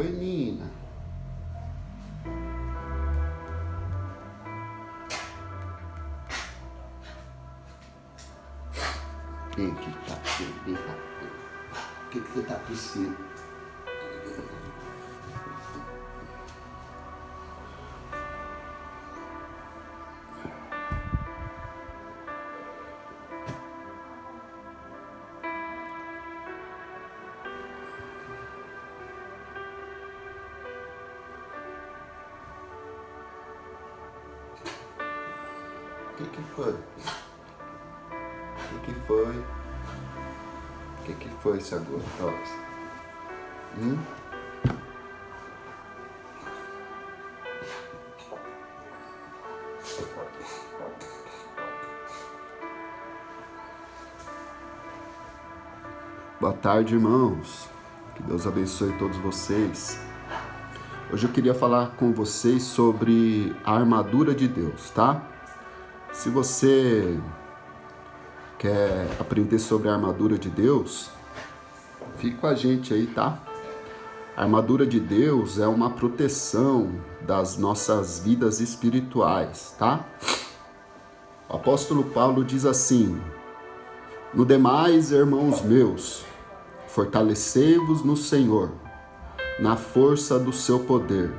Oi, Nina. Vem aqui, tá? Vem cá. O que você tá precisando? O que foi? O que foi? O que foi essa gostosa? Boa tarde, irmãos. Que Deus abençoe todos vocês. Hoje eu queria falar com vocês sobre a armadura de Deus, tá? Se você quer aprender sobre a armadura de Deus, fique com a gente aí, tá? A armadura de Deus é uma proteção das nossas vidas espirituais, tá? O apóstolo Paulo diz assim: no demais, irmãos meus, fortalecei-vos no Senhor, na força do seu poder.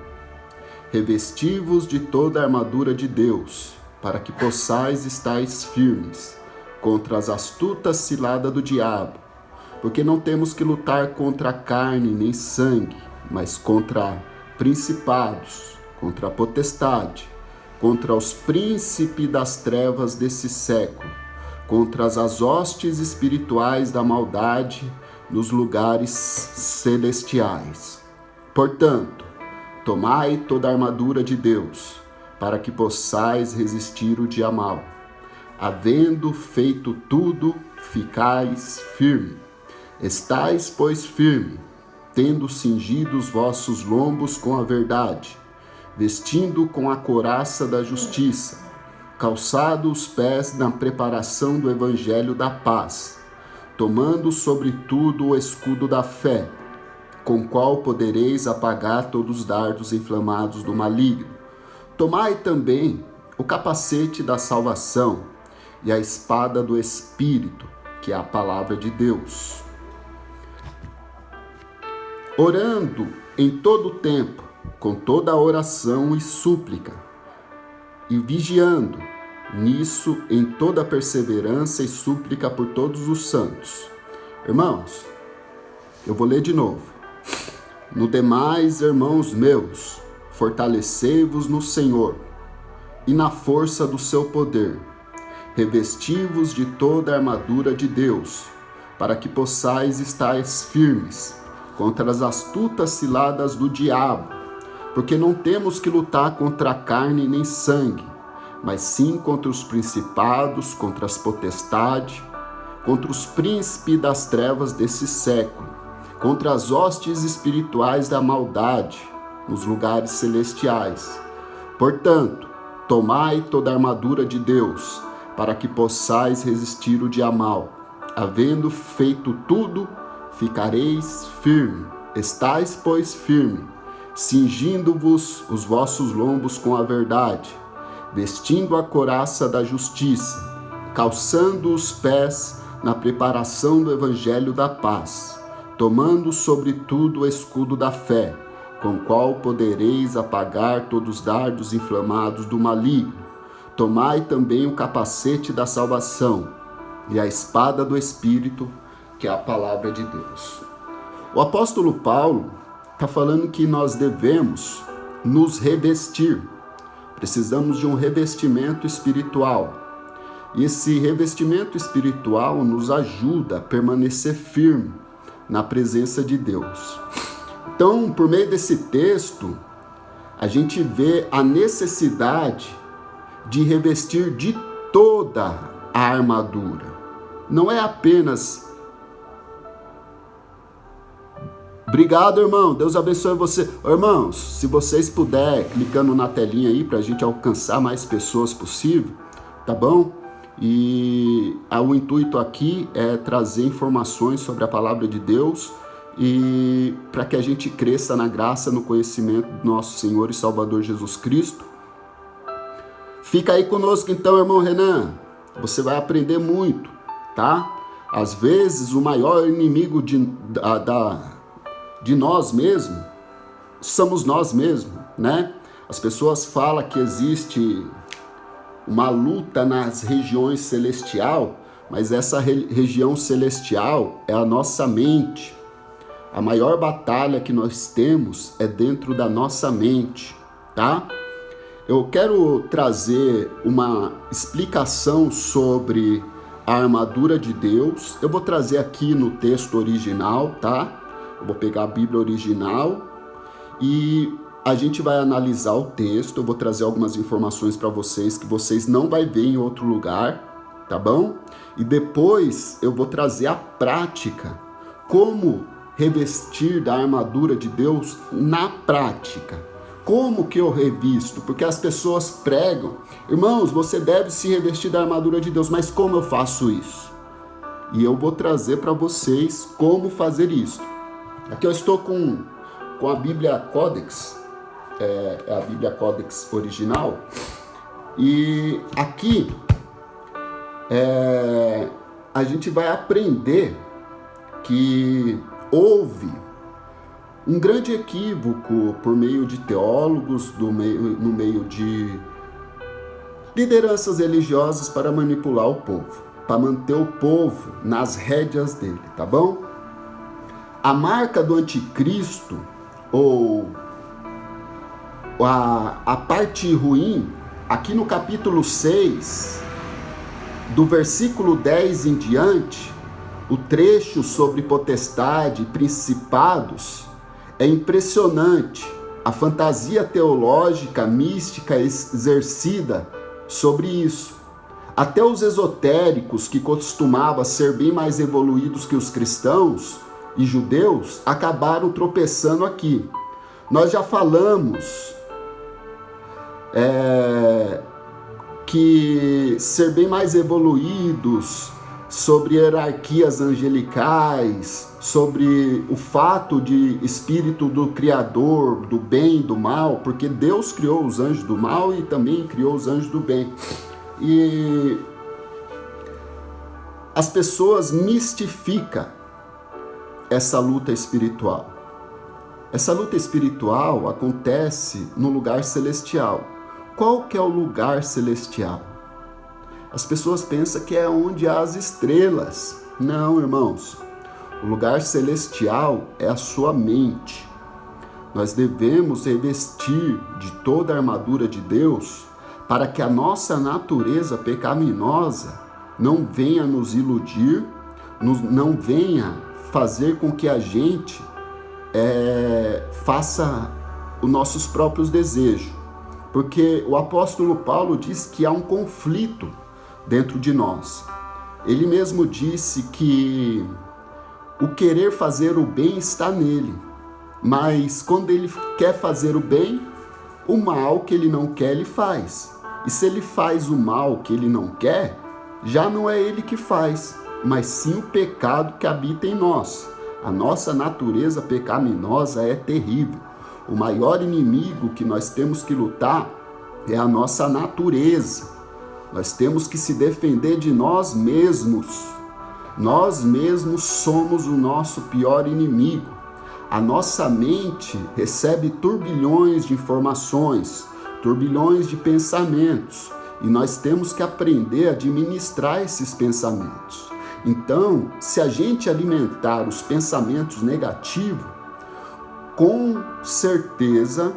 Revesti-vos de toda a armadura de Deus, para que possais estar firmes contra as astutas ciladas do diabo, porque não temos que lutar contra a carne nem sangue, mas contra principados, contra a potestade, contra os príncipes das trevas desse século, contra as hostes espirituais da maldade nos lugares celestiais. Portanto, tomai toda a armadura de Deus, para que possais resistir o dia mau. Havendo feito tudo, ficais firme. Estais, pois, firme, tendo cingido os vossos lombos com a verdade, vestindo com a couraça da justiça, calçado os pés na preparação do evangelho da paz, tomando sobretudo o escudo da fé, com o qual podereis apagar todos os dardos inflamados do maligno. Tomai também o capacete da salvação e a espada do Espírito, que é a palavra de Deus. Orando em todo o tempo, com toda a oração e súplica, e vigiando nisso em toda perseverança e súplica por todos os santos. Irmãos, eu vou ler de novo. No demais, irmãos meus, fortalecei-vos no Senhor e na força do seu poder. Revesti-vos de toda a armadura de Deus, para que possais estar firmes contra as astutas ciladas do diabo, porque não temos que lutar contra a carne nem sangue, mas sim contra os principados, contra as potestades, contra os príncipes das trevas desse século, contra as hostes espirituais da maldade nos lugares celestiais. Portanto, tomai toda a armadura de Deus, para que possais resistir o dia mau. Havendo feito tudo, ficareis firme. Estais, pois, firme, cingindo-vos os vossos lombos com a verdade, vestindo a couraça da justiça, calçando os pés na preparação do evangelho da paz, tomando sobretudo o escudo da fé, com o qual podereis apagar todos os dardos inflamados do maligno. Tomai também o capacete da salvação e a espada do Espírito, que é a palavra de Deus. O apóstolo Paulo está falando que nós devemos nos revestir. Precisamos de um revestimento espiritual. E esse revestimento espiritual nos ajuda a permanecer firme na presença de Deus. Então, por meio desse texto, a gente vê a necessidade de revestir de toda a armadura. Não é apenas... Obrigado, irmão. Deus abençoe você. Irmãos, se vocês puderem, clicando na telinha aí para a gente alcançar mais pessoas possível, tá bom? E o intuito aqui é trazer informações sobre a palavra de Deus e para que a gente cresça na graça, no conhecimento do nosso Senhor e Salvador Jesus Cristo. Fica aí conosco então, irmão Renan. Você vai aprender muito, tá? Às vezes o maior inimigo de nós mesmos somos nós mesmos, né? As pessoas falam que existe uma luta nas regiões celestial, mas essa região celestial é a nossa mente. A maior batalha que nós temos é dentro da nossa mente, tá? Eu quero trazer uma explicação sobre a armadura de Deus. Eu vou trazer aqui no texto original, tá? Eu vou pegar a Bíblia original e a gente vai analisar o texto. Eu vou trazer algumas informações para vocês que vocês não vai ver em outro lugar, tá bom? E depois eu vou trazer a prática, como revestir da armadura de Deus na prática. Como que eu revisto? Porque as pessoas pregam, irmãos, você deve se revestir da armadura de Deus, mas como eu faço isso? E eu vou trazer para vocês como fazer isso. Aqui eu estou com a Bíblia Codex, é a Bíblia Codex original, e aqui a gente vai aprender que houve um grande equívoco por meio de teólogos, no meio de lideranças religiosas para manipular o povo, para manter o povo nas rédeas dele, tá bom? A marca do anticristo, ou a parte ruim, aqui no capítulo 6, do versículo 10 em diante, o trecho sobre potestade e principados é impressionante. A fantasia teológica, mística exercida sobre isso. Até os esotéricos, que costumavam ser bem mais evoluídos que os cristãos e judeus, acabaram tropeçando aqui. Nós já falamos que ser bem mais evoluídos, sobre hierarquias angelicais, sobre o fato de espírito do Criador, do bem e do mal, porque Deus criou os anjos do mal e também criou os anjos do bem. E as pessoas mistificam essa luta espiritual. Essa luta espiritual acontece no lugar celestial. Qual que é o lugar celestial? As pessoas pensam que é onde há as estrelas. Não, irmãos. O lugar celestial é a sua mente. Nós devemos revestir de toda a armadura de Deus para que a nossa natureza pecaminosa não venha nos iludir, não venha fazer com que a gente faça os nossos próprios desejos. Porque o apóstolo Paulo diz que há um conflito dentro de nós. Ele mesmo disse que o querer fazer o bem está nele, mas quando ele quer fazer o bem, o mal que ele não quer, ele faz. E se ele faz o mal que ele não quer, já não é ele que faz, mas sim o pecado que habita em nós. A nossa natureza pecaminosa é terrível. O maior inimigo que nós temos que lutar é a nossa natureza. Nós temos que se defender de nós mesmos. Nós mesmos somos o nosso pior inimigo. A nossa mente recebe turbilhões de informações, turbilhões de pensamentos, e nós temos que aprender a administrar esses pensamentos. Então, se a gente alimentar os pensamentos negativos, com certeza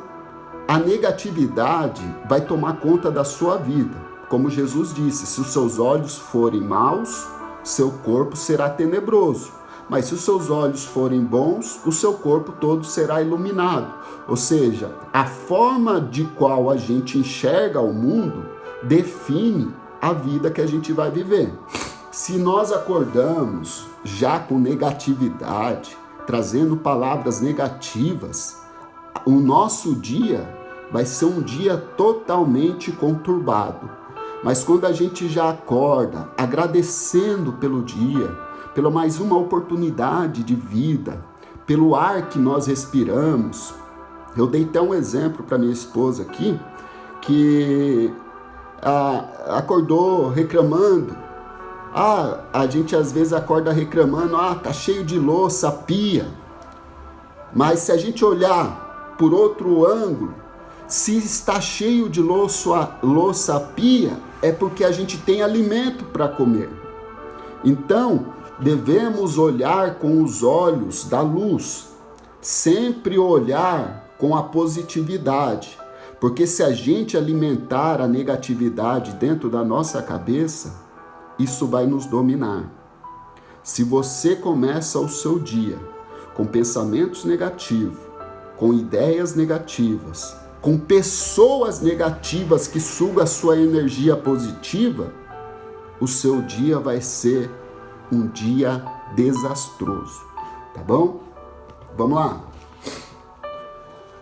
a negatividade vai tomar conta da sua vida. Como Jesus disse, se os seus olhos forem maus, seu corpo será tenebroso. Mas se os seus olhos forem bons, o seu corpo todo será iluminado. Ou seja, a forma de qual a gente enxerga o mundo define a vida que a gente vai viver. Se nós acordamos já com negatividade, trazendo palavras negativas, o nosso dia vai ser um dia totalmente conturbado. Mas quando a gente já acorda agradecendo pelo dia, pela mais uma oportunidade de vida, pelo ar que nós respiramos. Eu dei até um exemplo para minha esposa aqui, que acordou reclamando. A gente às vezes acorda reclamando, tá cheio de louça, pia. Mas se a gente olhar por outro ângulo, se está cheio de louça, pia, é porque a gente tem alimento para comer. Então, devemos olhar com os olhos da luz, sempre olhar com a positividade, porque se a gente alimentar a negatividade dentro da nossa cabeça, isso vai nos dominar. Se você começa o seu dia com pensamentos negativos, com ideias negativas, com pessoas negativas que sugam a sua energia positiva, o seu dia vai ser um dia desastroso, tá bom? Vamos lá.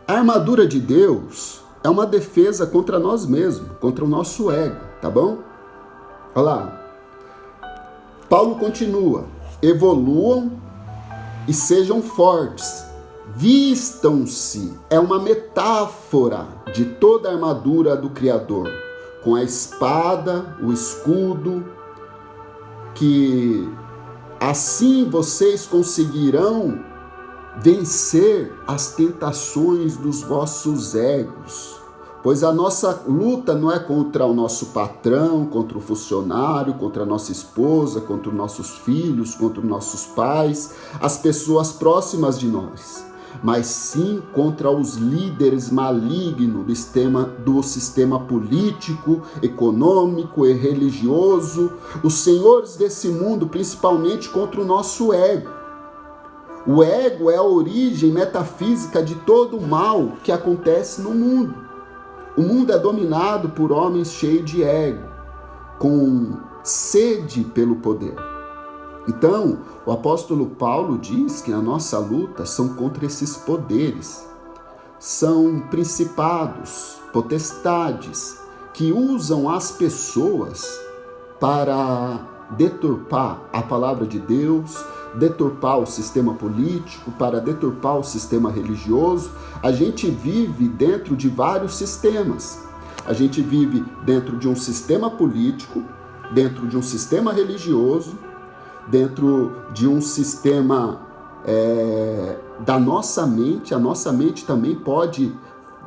A armadura de Deus é uma defesa contra nós mesmos, contra o nosso ego, tá bom? Olha lá. Paulo continua: evoluam e sejam fortes, vistam-se. É uma metáfora de toda a armadura do Criador, com a espada, o escudo, que assim vocês conseguirão vencer as tentações dos vossos egos. Pois a nossa luta não é contra o nosso patrão, contra o funcionário, contra a nossa esposa, contra os nossos filhos, contra os nossos pais, as pessoas próximas de nós, mas sim contra os líderes malignos do sistema político, econômico e religioso, os senhores desse mundo, principalmente contra o nosso ego. O ego é a origem metafísica de todo o mal que acontece no mundo. O mundo é dominado por homens cheios de ego, com sede pelo poder. Então, o apóstolo Paulo diz que a nossa luta são contra esses poderes. São principados, potestades, que usam as pessoas para deturpar a palavra de Deus, deturpar o sistema político, para deturpar o sistema religioso. A gente vive dentro de vários sistemas. A gente vive dentro de um sistema político, dentro de um sistema religioso, dentro de um sistema da nossa mente. A nossa mente também pode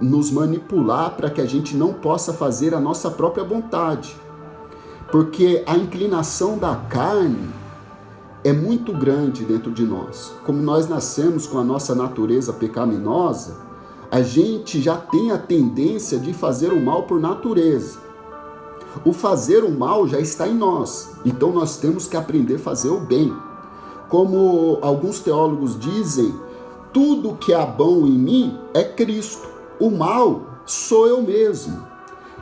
nos manipular para que a gente não possa fazer a nossa própria vontade. Porque a inclinação da carne é muito grande dentro de nós. Como nós nascemos com a nossa natureza pecaminosa, a gente já tem a tendência de fazer o mal por natureza. O fazer o mal já está em nós, então nós temos que aprender a fazer o bem. Como alguns teólogos dizem, tudo que há bom em mim é Cristo, o mal sou eu mesmo.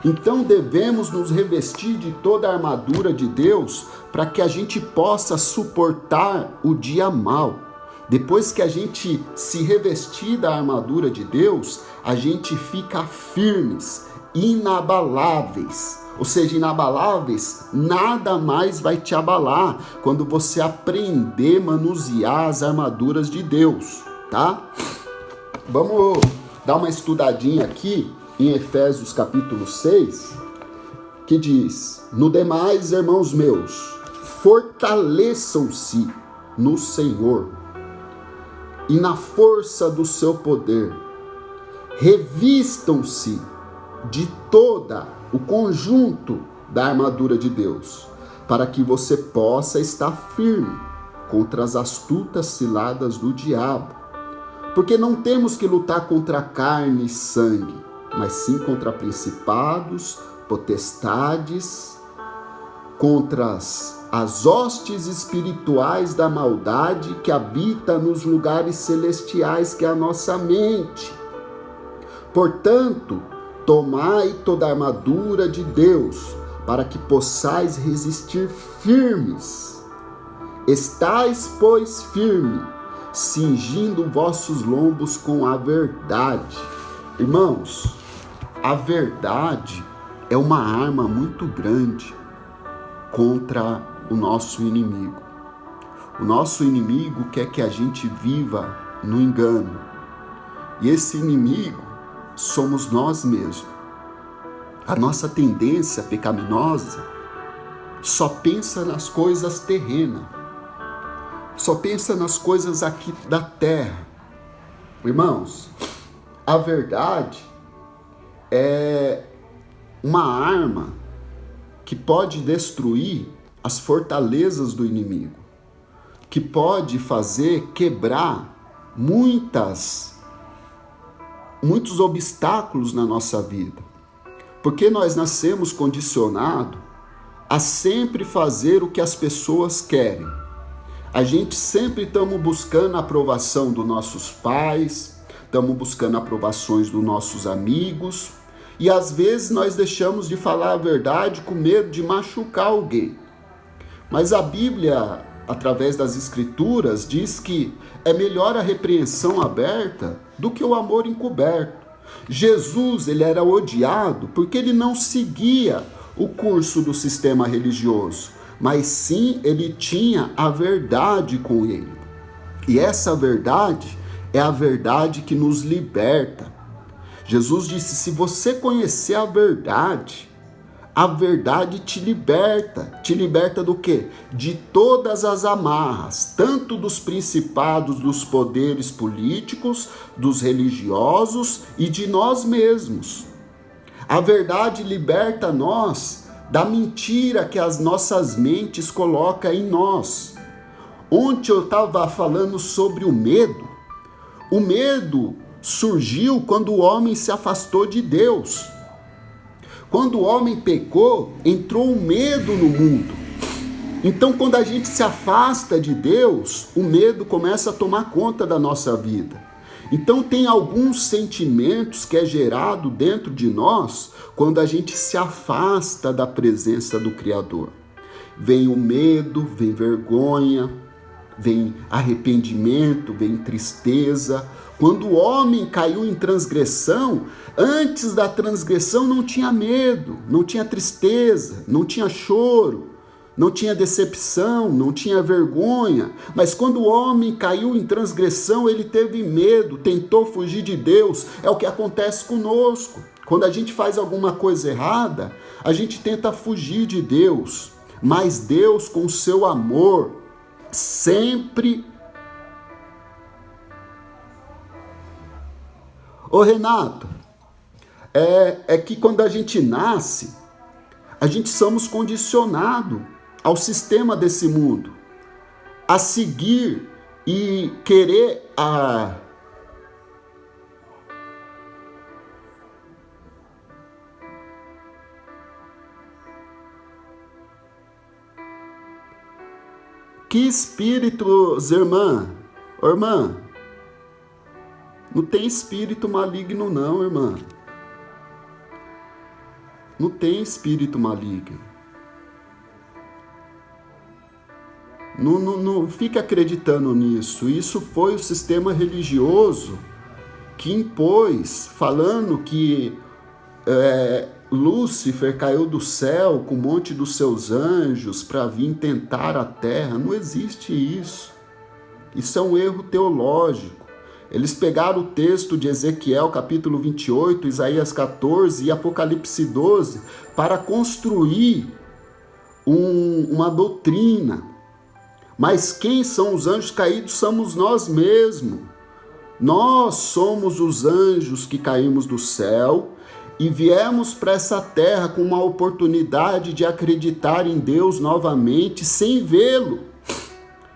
Então devemos nos revestir de toda a armadura de Deus para que a gente possa suportar o dia mal. Depois que a gente se revestir da armadura de Deus, a gente fica firmes, inabaláveis. Ou seja, inabaláveis, nada mais vai te abalar quando você aprender a manusear as armaduras de Deus, tá? Vamos dar uma estudadinha aqui em Efésios capítulo 6, que diz: no demais, irmãos meus, fortaleçam-se no Senhor e na força do seu poder, revistam-se de toda o conjunto da armadura de Deus, para que você possa estar firme contra as astutas ciladas do diabo. Porque não temos que lutar contra carne e sangue, mas sim contra principados, potestades, contra as hostes espirituais da maldade que habita nos lugares celestiais, que é a nossa mente. Portanto, tomai toda a armadura de Deus, para que possais resistir firmes. Estais, pois, firme, cingindo vossos lombos com a verdade. Irmãos, a verdade é uma arma muito grande contra o nosso inimigo. O nosso inimigo quer que a gente viva no engano. E esse inimigo somos nós mesmos. A nossa tendência pecaminosa só pensa nas coisas terrenas, só pensa nas coisas aqui da terra. Irmãos, a verdade é uma arma que pode destruir as fortalezas do inimigo, que pode fazer quebrar muitos obstáculos na nossa vida, porque nós nascemos condicionados a sempre fazer o que as pessoas querem. A gente sempre estamos buscando a aprovação dos nossos pais, estamos buscando aprovações dos nossos amigos, e às vezes nós deixamos de falar a verdade com medo de machucar alguém. Mas a Bíblia, através das Escrituras, diz que é melhor a repreensão aberta do que o amor encoberto. Jesus, ele era odiado porque ele não seguia o curso do sistema religioso, mas sim ele tinha a verdade com ele. E essa verdade é a verdade que nos liberta. Jesus disse: se você conhecer a verdade te liberta. Te liberta do quê? De todas as amarras, tanto dos principados, dos poderes políticos, dos religiosos e de nós mesmos. A verdade liberta nós da mentira que as nossas mentes colocam em nós. Ontem eu estava falando sobre o medo. O medo surgiu quando o homem se afastou de Deus. Quando o homem pecou, entrou o medo no mundo. Então, quando a gente se afasta de Deus, o medo começa a tomar conta da nossa vida. Então, tem alguns sentimentos que é gerado dentro de nós quando a gente se afasta da presença do Criador. Vem o medo, vem vergonha, vem arrependimento, vem tristeza. Quando o homem caiu em transgressão, antes da transgressão não tinha medo, não tinha tristeza, não tinha choro, não tinha decepção, não tinha vergonha. Mas quando o homem caiu em transgressão, ele teve medo, tentou fugir de Deus. É o que acontece conosco. Quando a gente faz alguma coisa errada, a gente tenta fugir de Deus. Mas Deus, com o seu amor, sempre... Ô Renato, é que quando a gente nasce, a gente somos condicionados ao sistema desse mundo, a seguir e querer Que espíritos, irmã? Irmã, não tem espírito maligno não, irmã. Não tem espírito maligno. Não fique acreditando nisso. Isso foi o sistema religioso que impôs, falando que Lúcifer caiu do céu com um monte dos seus anjos para vir tentar a terra. Não existe isso. Isso é um erro teológico. Eles pegaram o texto de Ezequiel, capítulo 28, Isaías 14 e Apocalipse 12, para construir uma doutrina. Mas quem são os anjos caídos somos nós mesmos. Nós somos os anjos que caímos do céu e viemos para essa terra com uma oportunidade de acreditar em Deus novamente, sem vê-lo.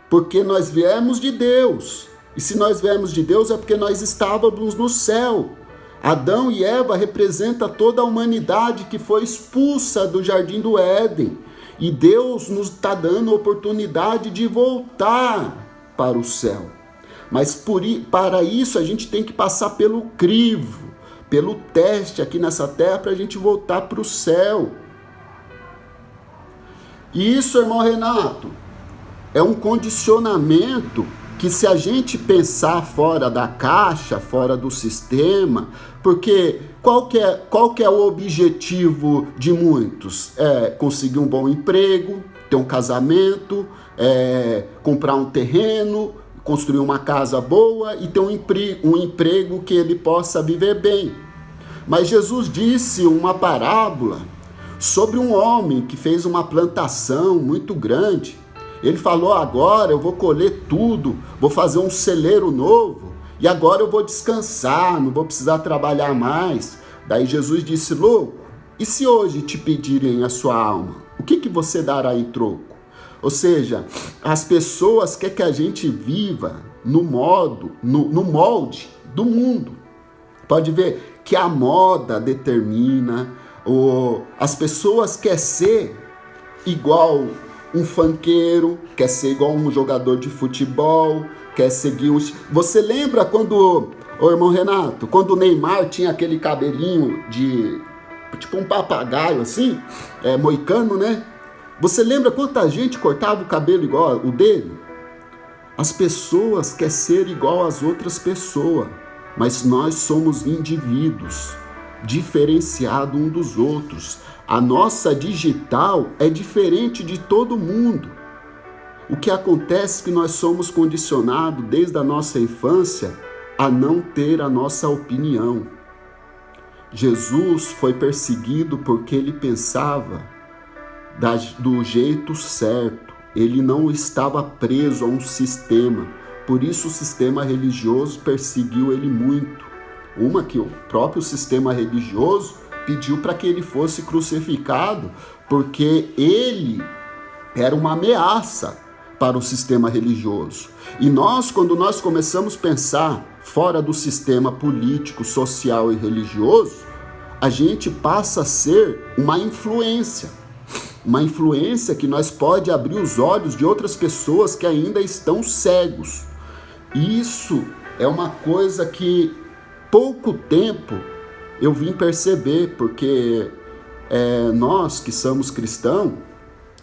Porque nós viemos de Deus. E se nós viemos de Deus é porque nós estávamos no céu. Adão e Eva representam toda a humanidade que foi expulsa do Jardim do Éden. E Deus nos está dando a oportunidade de voltar para o céu. Mas para isso a gente tem que passar pelo crivo, pelo teste aqui nessa terra para a gente voltar para o céu. E isso, irmão Renato, é um condicionamento que se a gente pensar fora da caixa, fora do sistema, porque qual que é o objetivo de muitos? É conseguir um bom emprego, ter um casamento, comprar um terreno, construir uma casa boa e ter um emprego que ele possa viver bem. Mas Jesus disse uma parábola sobre um homem que fez uma plantação muito grande. Ele falou: agora eu vou colher tudo, vou fazer um celeiro novo e agora eu vou descansar, não vou precisar trabalhar mais. Daí Jesus disse: louco, e se hoje te pedirem a sua alma, o que você dará em troco? Ou seja, as pessoas querem que a gente viva no molde do mundo. Pode ver que a moda determina, as pessoas querem ser igual um funkeiro, quer ser igual um jogador de futebol, quer seguir os... Você lembra quando, irmão Renato, quando o Neymar tinha aquele cabelinho de tipo um papagaio assim, moicano, né? Você lembra quanta gente cortava o cabelo igual o dele? As pessoas querem ser igual às outras pessoas, mas nós somos indivíduos, diferenciados um dos outros. A nossa digital é diferente de todo mundo. O que acontece é que nós somos condicionados desde a nossa infância a não ter a nossa opinião. Jesus foi perseguido porque ele pensava do jeito certo. Ele não estava preso a um sistema. Por isso o sistema religioso perseguiu ele muito. Uma que o próprio sistema religioso pediu para que ele fosse crucificado, porque ele era uma ameaça para o sistema religioso. E nós, quando nós começamos a pensar fora do sistema político, social e religioso, a gente passa a ser uma influência que nós pode abrir os olhos de outras pessoas que ainda estão cegos. Isso é uma coisa que pouco tempo eu vim perceber, porque nós que somos cristãos,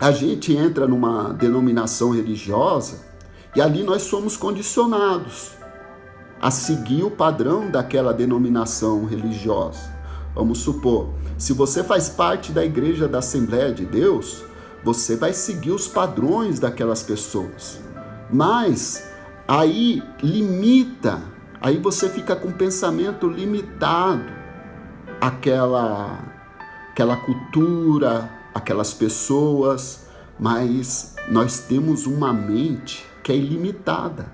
a gente entra numa denominação religiosa e ali nós somos condicionados a seguir o padrão daquela denominação religiosa. Vamos supor, se você faz parte da igreja da Assembleia de Deus, você vai seguir os padrões daquelas pessoas. Mas aí limita, aí você fica com um pensamento limitado àquela cultura, aquelas pessoas, mas nós temos uma mente que é ilimitada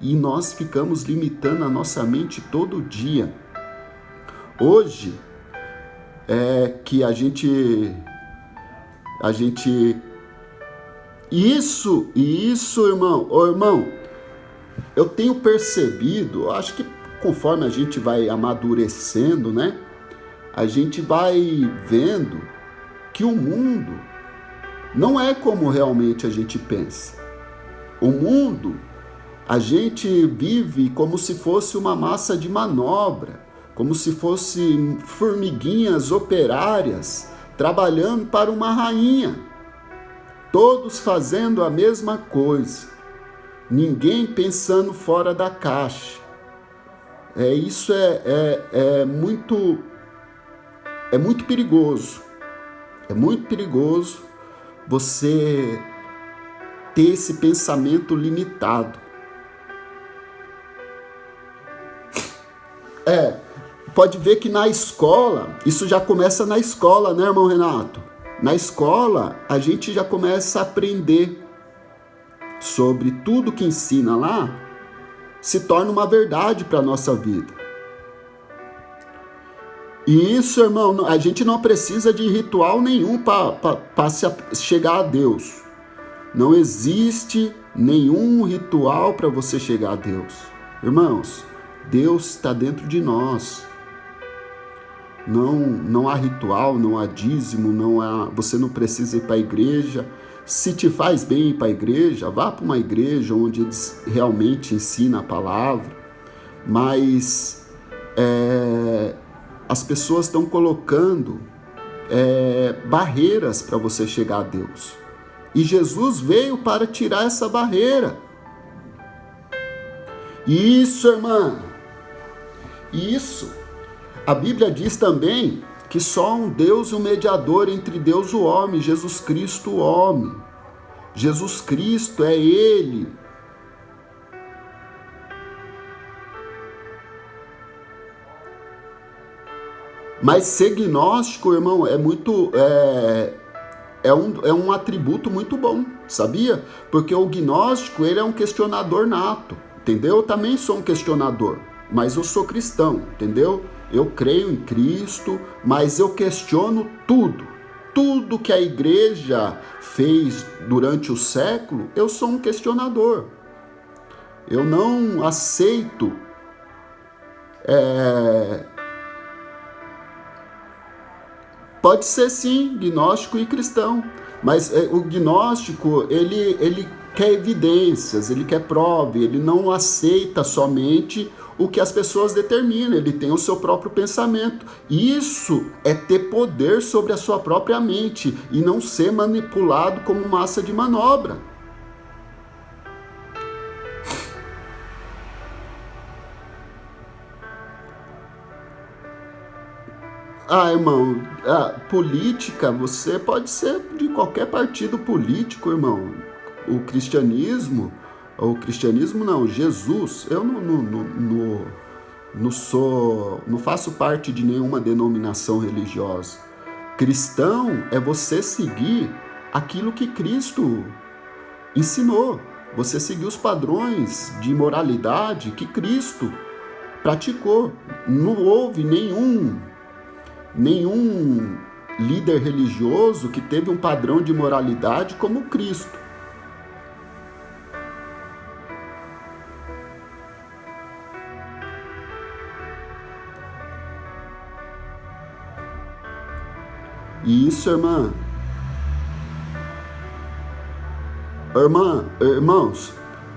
e nós ficamos limitando a nossa mente todo dia. Hoje que a gente isso, irmão, eu tenho percebido, acho que conforme a gente vai amadurecendo, né, a gente vai vendo que o mundo não é como realmente a gente pensa. O mundo, a gente vive como se fosse uma massa de manobra, como se fossem formiguinhas operárias trabalhando para uma rainha, todos fazendo a mesma coisa, ninguém pensando fora da caixa. Isso é muito perigoso. É muito perigoso você ter esse pensamento limitado. Pode ver que na escola, isso já começa na escola, né, irmão Renato? Na escola, a gente já começa a aprender sobre tudo que ensina lá, se torna uma verdade para a nossa vida. E isso, irmão, a gente não precisa de ritual nenhum para chegar a Deus. Não existe nenhum ritual para você chegar a Deus. Irmãos, Deus está dentro de nós. Não há ritual, não há dízimo, você não precisa ir para a igreja. Se te faz bem ir para a igreja, vá para uma igreja onde eles realmente ensinam a palavra. Mas as pessoas estão colocando barreiras para você chegar a Deus. E Jesus veio para tirar essa barreira. Isso, irmã. Isso. A Bíblia diz também que só um Deus e um mediador entre Deus e o homem, Jesus Cristo o homem. Jesus Cristo é Ele Mas ser gnóstico, irmão, é um atributo muito bom, sabia? Porque o gnóstico, ele é um questionador nato, entendeu? Eu também sou um questionador, mas eu sou cristão, entendeu? Eu creio em Cristo, mas eu questiono tudo. Tudo que a igreja fez durante o século, eu sou um questionador. Eu não aceito pode ser sim gnóstico e cristão, mas o gnóstico ele quer evidências, ele quer prova, ele não aceita somente o que as pessoas determinam, ele tem o seu próprio pensamento. Isso é ter poder sobre a sua própria mente e não ser manipulado como massa de manobra. Irmão, política, você pode ser de qualquer partido político, irmão. O cristianismo não, Jesus, eu não faço parte de nenhuma denominação religiosa. Cristão é você seguir aquilo que Cristo ensinou, você seguir os padrões de moralidade que Cristo praticou. Não houve nenhum líder religioso que teve um padrão de moralidade como Cristo. E isso, irmãos,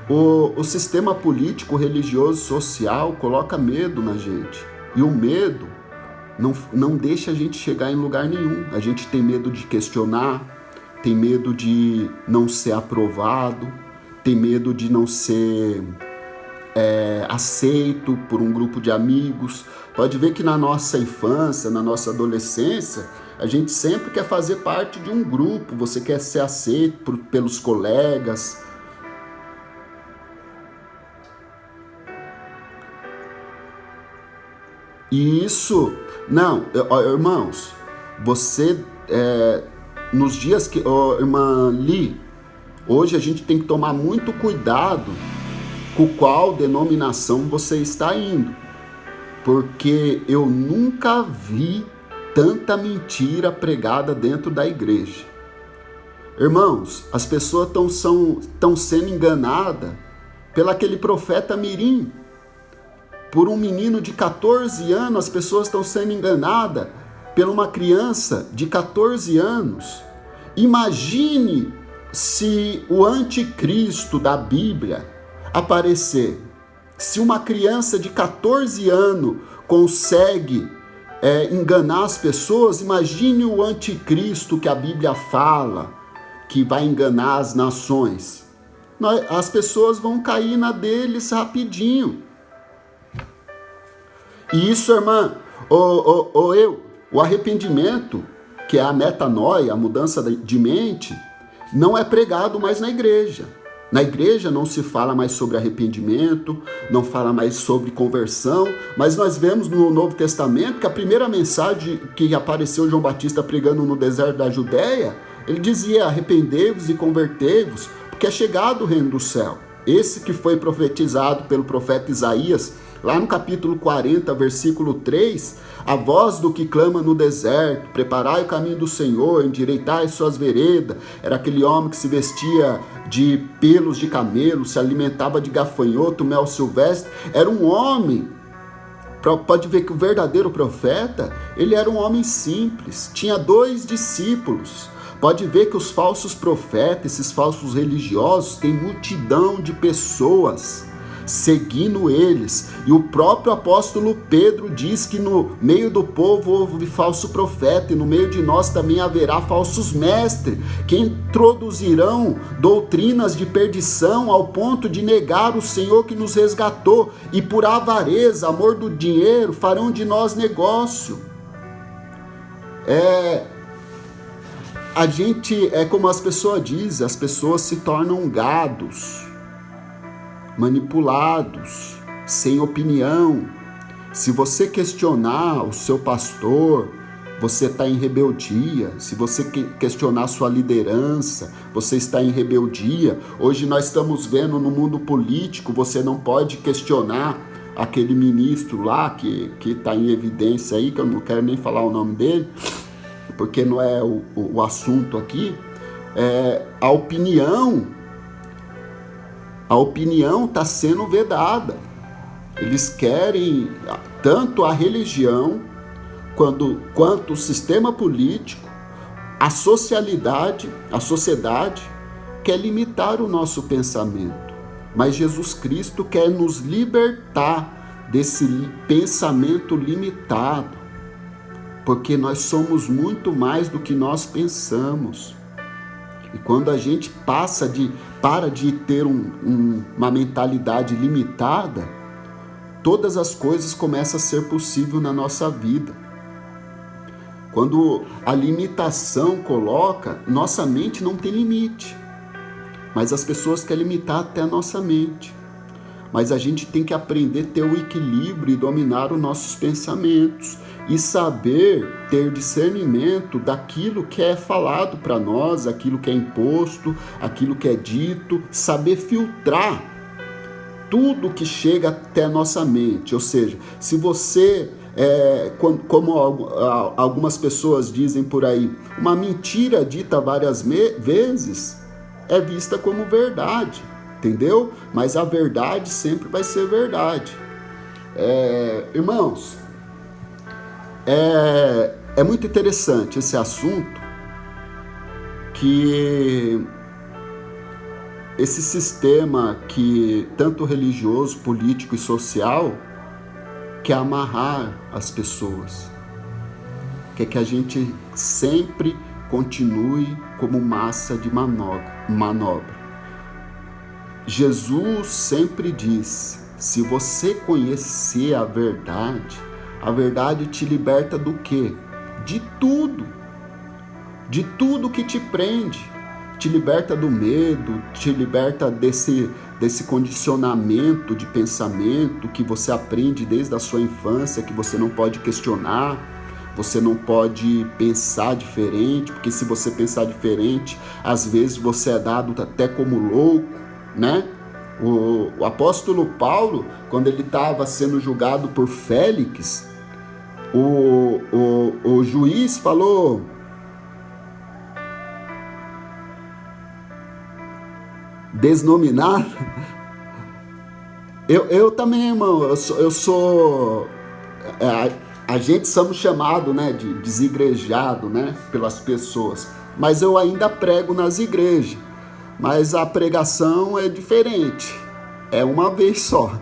o sistema político, religioso, social coloca medo na gente. E o medo não deixa a gente chegar em lugar nenhum. A gente tem medo de questionar, tem medo de não ser aprovado, tem medo de não ser aceito por um grupo de amigos. Pode ver que na nossa infância, na nossa adolescência, a gente sempre quer fazer parte de um grupo, você quer ser aceito pelos colegas. E isso, não, irmãos, você, nos dias que, irmã Li, hoje a gente tem que tomar muito cuidado com qual denominação você está indo, porque eu nunca vi tanta mentira pregada dentro da igreja. Irmãos, as pessoas estão sendo enganadas pelo aquele profeta Mirim. Por um menino de 14 anos, as pessoas estão sendo enganadas por uma criança de 14 anos. Imagine se o anticristo da Bíblia aparecer. Se uma criança de 14 anos consegue enganar as pessoas, imagine o anticristo que a Bíblia fala, que vai enganar as nações. As pessoas vão cair na deles rapidinho. E isso, irmã, o arrependimento, que é a metanoia, a mudança de mente, não é pregado mais na igreja. Na igreja não se fala mais sobre arrependimento, não fala mais sobre conversão, mas nós vemos no Novo Testamento que a primeira mensagem que apareceu João Batista pregando no deserto da Judéia, ele dizia: arrependei-vos e convertei-vos, porque é chegado o reino do céu. Esse que foi profetizado pelo profeta Isaías, lá no capítulo 40, versículo 3, a voz do que clama no deserto, preparai o caminho do Senhor, endireitai suas veredas. Era aquele homem que se vestia de pelos de camelo, se alimentava de gafanhoto, mel silvestre. Era um homem, pode ver que o verdadeiro profeta, ele era um homem simples, tinha 2 discípulos. Pode ver que os falsos profetas, esses falsos religiosos, têm multidão de pessoas seguindo eles. E o próprio apóstolo Pedro diz que no meio do povo houve falso profeta, e no meio de nós também haverá falsos mestres, que introduzirão doutrinas de perdição ao ponto de negar o Senhor que nos resgatou, e por avareza, amor do dinheiro, farão de nós negócio. A gente, como as pessoas dizem, as pessoas se tornam gados, manipulados, sem opinião. Se você questionar o seu pastor, você está em rebeldia. Se você questionar sua liderança, você está em rebeldia. Hoje nós estamos vendo no mundo político, você não pode questionar aquele ministro lá que está em evidência aí, que eu não quero nem falar o nome dele, porque não é o assunto aqui. A opinião está sendo vedada. Eles querem tanto a religião quanto o sistema político, a sociedade quer limitar o nosso pensamento. Mas Jesus Cristo quer nos libertar desse pensamento limitado, porque nós somos muito mais do que nós pensamos. E quando a gente para de ter uma mentalidade limitada, todas as coisas começam a ser possível na nossa vida. Quando a limitação coloca, nossa mente não tem limite. Mas as pessoas querem limitar até a nossa mente. Mas a gente tem que aprender a ter o equilíbrio e dominar os nossos pensamentos. E saber ter discernimento daquilo que é falado para nós, aquilo que é imposto, aquilo que é dito. Saber filtrar tudo que chega até a nossa mente. Ou seja, se você, como algumas pessoas dizem por aí, uma mentira dita várias vezes é vista como verdade, entendeu? Mas a verdade sempre vai ser verdade. Irmãos, é muito interessante esse assunto, que esse sistema que tanto religioso, político e social quer amarrar as pessoas, quer que a gente sempre continue como massa de manobra. Jesus sempre diz: se você conhecer a verdade te liberta do quê? De tudo que te prende. Te liberta do medo, te liberta desse condicionamento de pensamento que você aprende desde a sua infância, que você não pode questionar, você não pode pensar diferente, porque se você pensar diferente, às vezes você é dado até como louco, né? O apóstolo Paulo, quando ele estava sendo julgado por Félix, o juiz falou: desnominado. Eu também, irmão, eu sou a gente somos chamados, né, de desigrejado, né, pelas pessoas, mas eu ainda prego nas igrejas, mas a pregação é diferente, é uma vez só,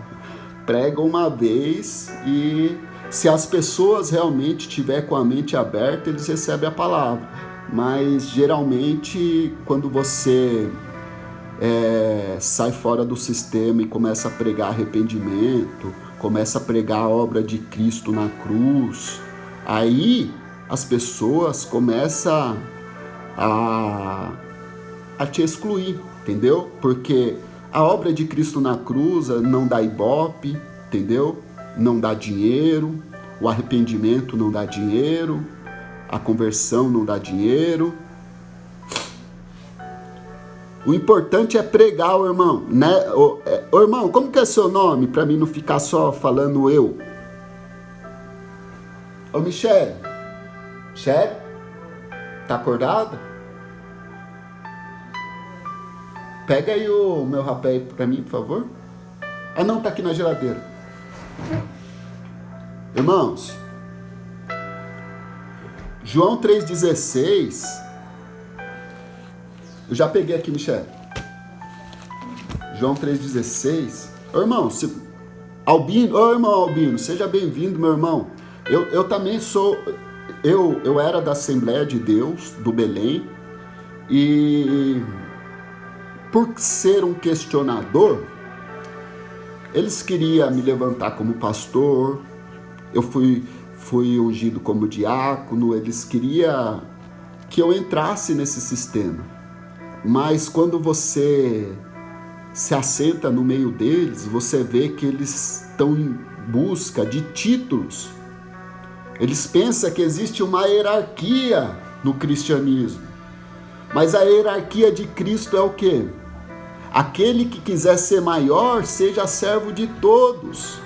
prega uma vez, e se as pessoas realmente tiver com a mente aberta, eles recebem a palavra. Mas geralmente quando você sai fora do sistema e começa a pregar arrependimento, começa a pregar a obra de Cristo na cruz, aí as pessoas começam a te excluir, entendeu? Porque a obra de Cristo na cruz não dá ibope, entendeu? Não dá dinheiro, o arrependimento não dá dinheiro, a conversão não dá dinheiro. O importante é pregar, o irmão, né? Ô, irmão, como que é seu nome? Para mim não ficar só falando eu. Ô, Michele. Michele? Tá acordada? Pega aí o meu rapé para mim, por favor. Ah, não, tá aqui na geladeira. Irmãos, João 3,16... Eu já peguei aqui, Michele. João 3,16. Ô, irmão, Albino, irmão Albino, seja bem-vindo, meu irmão. Eu também sou... Eu era da Assembleia de Deus, do Belém. E por ser um questionador, eles queriam me levantar como pastor. Eu fui ungido como diácono. Eles queriam que eu entrasse nesse sistema. Mas quando você se assenta no meio deles, você vê que eles estão busca de títulos. Eles pensam que existe uma hierarquia no cristianismo. Mas a hierarquia de Cristo é o quê? Aquele que quiser ser maior, seja servo de todos.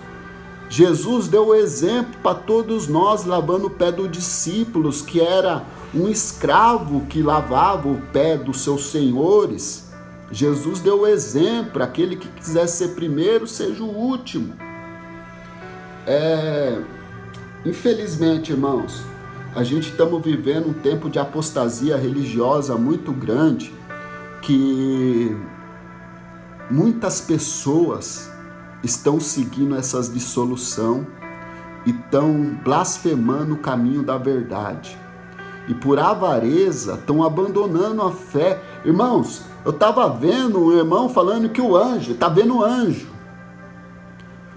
Jesus deu o exemplo para todos nós, lavando o pé dos discípulos, que era um escravo que lavava o pé dos seus senhores. Jesus deu o exemplo, aquele que quiser ser primeiro, seja o último. Infelizmente, irmãos, a gente estamos vivendo um tempo de apostasia religiosa muito grande, que muitas pessoas estão seguindo essas dissolução e estão blasfemando o caminho da verdade. E por avareza estão abandonando a fé. Irmãos, eu estava vendo um irmão falando que o anjo, está vendo o anjo.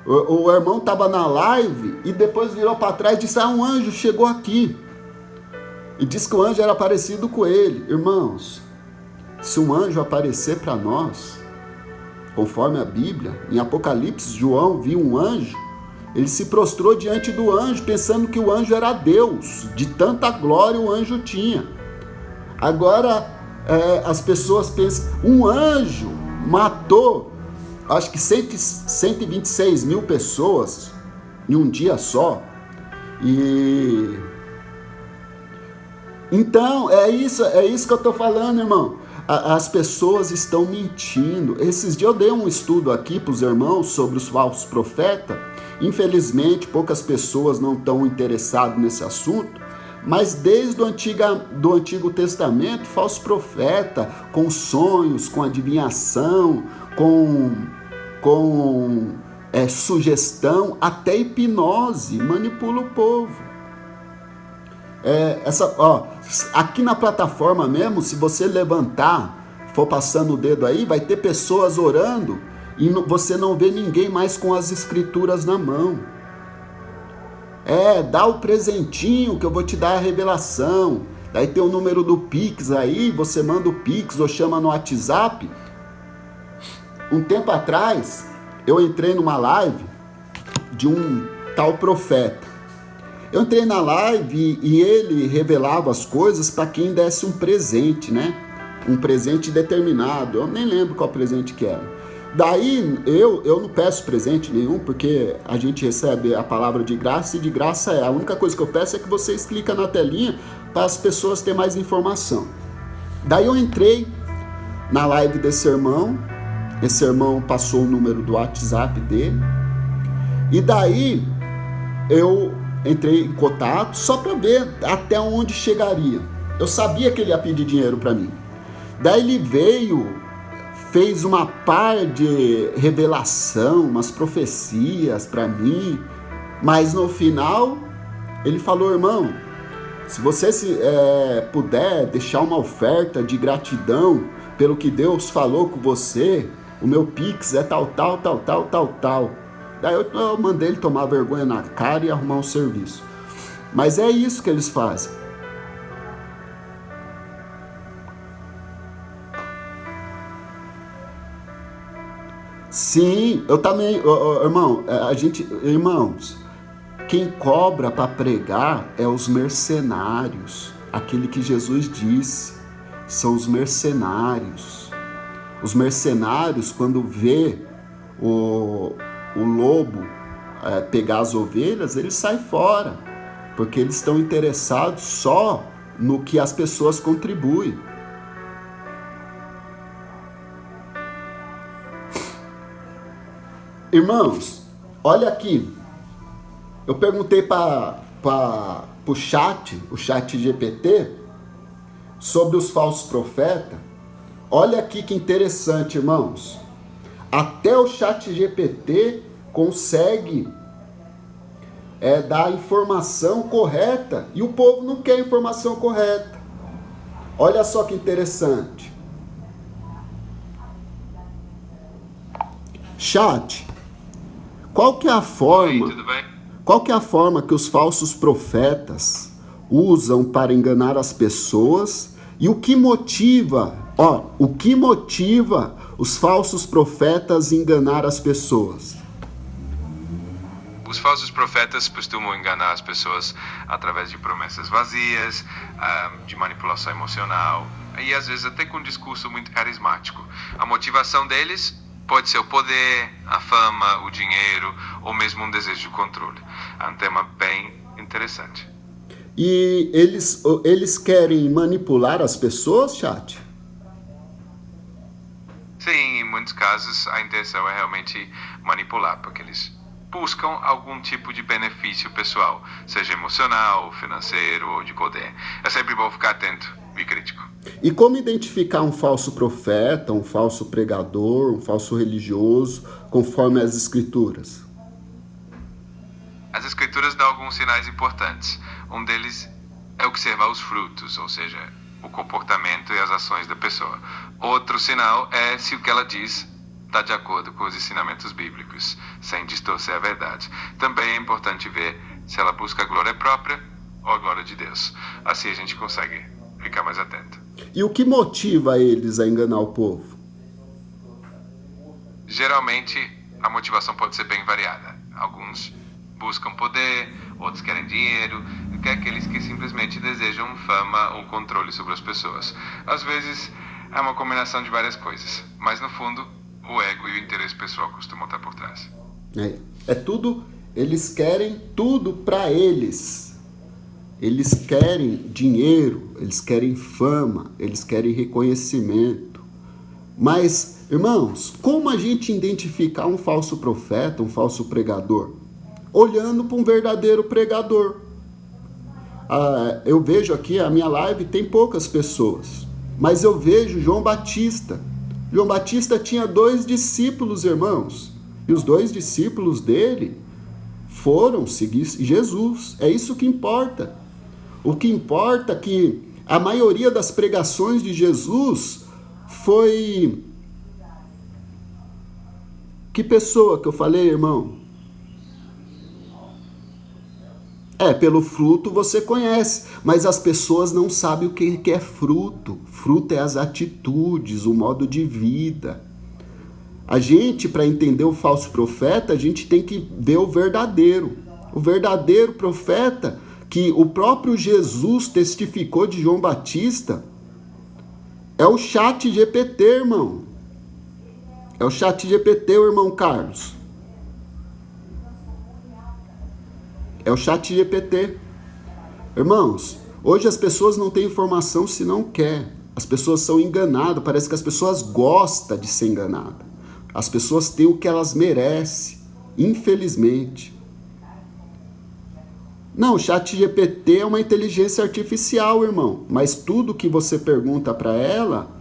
O irmão estava na live e depois virou para trás e disse, um anjo chegou aqui. E disse que o anjo era parecido com ele. Irmãos, se um anjo aparecer para nós, conforme a Bíblia, em Apocalipse, João viu um anjo, ele se prostrou diante do anjo, pensando que o anjo era Deus, de tanta glória o anjo tinha. Agora, as pessoas pensam, um anjo matou, acho que 126 mil pessoas em um dia só. Então, é isso que eu estou falando, irmão. As pessoas estão mentindo. Esses dias eu dei um estudo aqui para os irmãos sobre os falsos profetas. Infelizmente, poucas pessoas não estão interessadas nesse assunto, mas desde o Antigo Testamento, falso profeta, com sonhos, com adivinhação, com sugestão, até hipnose, manipula o povo. Aqui na plataforma mesmo, se você levantar, for passando o dedo aí, vai ter pessoas orando e você não vê ninguém mais com as escrituras na mão. Dá o presentinho que eu vou te dar a revelação. Daí tem o número do Pix aí, você manda o Pix ou chama no WhatsApp. Um tempo atrás, eu entrei numa live de um tal profeta. Eu entrei na live e ele revelava as coisas para quem desse um presente, né? Um presente determinado. Eu nem lembro qual presente que era. Daí eu não peço presente nenhum, porque a gente recebe a palavra de graça e de graça a única coisa que eu peço é que vocês cliquem na telinha para as pessoas terem mais informação. Daí eu entrei na live desse irmão, esse irmão passou o número do WhatsApp dele, e daí eu entrei em contato só para ver até onde chegaria. Eu sabia que ele ia pedir dinheiro para mim. Daí ele veio, fez uma par de revelação, umas profecias para mim, mas no final ele falou, irmão, se você puder deixar uma oferta de gratidão pelo que Deus falou com você, o meu Pix é tal. Daí eu mandei ele tomar vergonha na cara e arrumar um serviço. Mas é isso que eles fazem. Sim, eu também, irmão, irmãos, quem cobra para pregar é os mercenários, aquele que Jesus disse, são os mercenários. Os mercenários, quando vê o lobo pegar as ovelhas, eles saem fora, porque eles estão interessados só no que as pessoas contribuem. Irmãos, olha aqui, eu perguntei para o chat GPT, sobre os falsos profetas. Olha aqui que interessante, irmãos. Até o chat GPT consegue dar a informação correta e o povo não quer a informação correta. Olha só que interessante. Chat, qual que é a forma que os falsos profetas usam para enganar as pessoas e o que motiva os falsos profetas a enganar as pessoas? os falsos profetas costumam enganar as pessoas através de promessas vazias, de manipulação emocional e às vezes até com um discurso muito carismático. A motivação deles pode ser o poder, a fama, o dinheiro ou mesmo um desejo de controle. É um tema bem interessante. E eles querem manipular as pessoas, chat? Sim, em muitos casos a intenção é realmente manipular, porque eles buscam algum tipo de benefício pessoal, seja emocional, financeiro ou de poder. É sempre bom ficar atento e crítico. E como identificar um falso profeta, um falso pregador, um falso religioso, conforme as escrituras? As escrituras dão alguns sinais importantes. Um deles é observar os frutos, ou seja, o comportamento e as ações da pessoa. Outro sinal é se o que ela diz está de acordo com os ensinamentos bíblicos, sem distorcer a verdade. Também é importante ver se ela busca a glória própria ou a glória de Deus. Assim a gente consegue ficar mais atento. E o que motiva eles a enganar o povo? Geralmente, a motivação pode ser bem variada. Alguns buscam poder, outros querem dinheiro, e aqueles que simplesmente desejam fama ou controle sobre as pessoas. Às vezes, é uma combinação de várias coisas, mas no fundo, o ego e o interesse pessoal costumam estar por trás. É tudo, eles querem tudo para eles. Eles querem dinheiro, eles querem fama, eles querem reconhecimento. Mas, irmãos, como a gente identificar um falso profeta, um falso pregador? Olhando para um verdadeiro pregador. Eu vejo aqui, a minha live tem poucas pessoas, mas eu vejo João Batista. João Batista tinha 2 discípulos, irmãos, e os 2 discípulos dele foram seguir Jesus. É isso que importa. O que importa é que a maioria das pregações de Jesus foi... Que pessoa que eu falei, irmão? Pelo fruto você conhece, mas as pessoas não sabem o que é fruto. Fruto é as atitudes, o modo de vida. A gente, para entender o falso profeta, a gente tem que ver o verdadeiro. O verdadeiro profeta, que o próprio Jesus testificou de João Batista, é o ChatGPT, irmão. É o ChatGPT, o irmão Carlos. É o ChatGPT. Irmãos, hoje as pessoas não têm informação se não quer. As pessoas são enganadas, parece que as pessoas gostam de ser enganadas. As pessoas têm o que elas merecem, infelizmente. Não, o ChatGPT é uma inteligência artificial, irmão. Mas tudo que você pergunta para ela,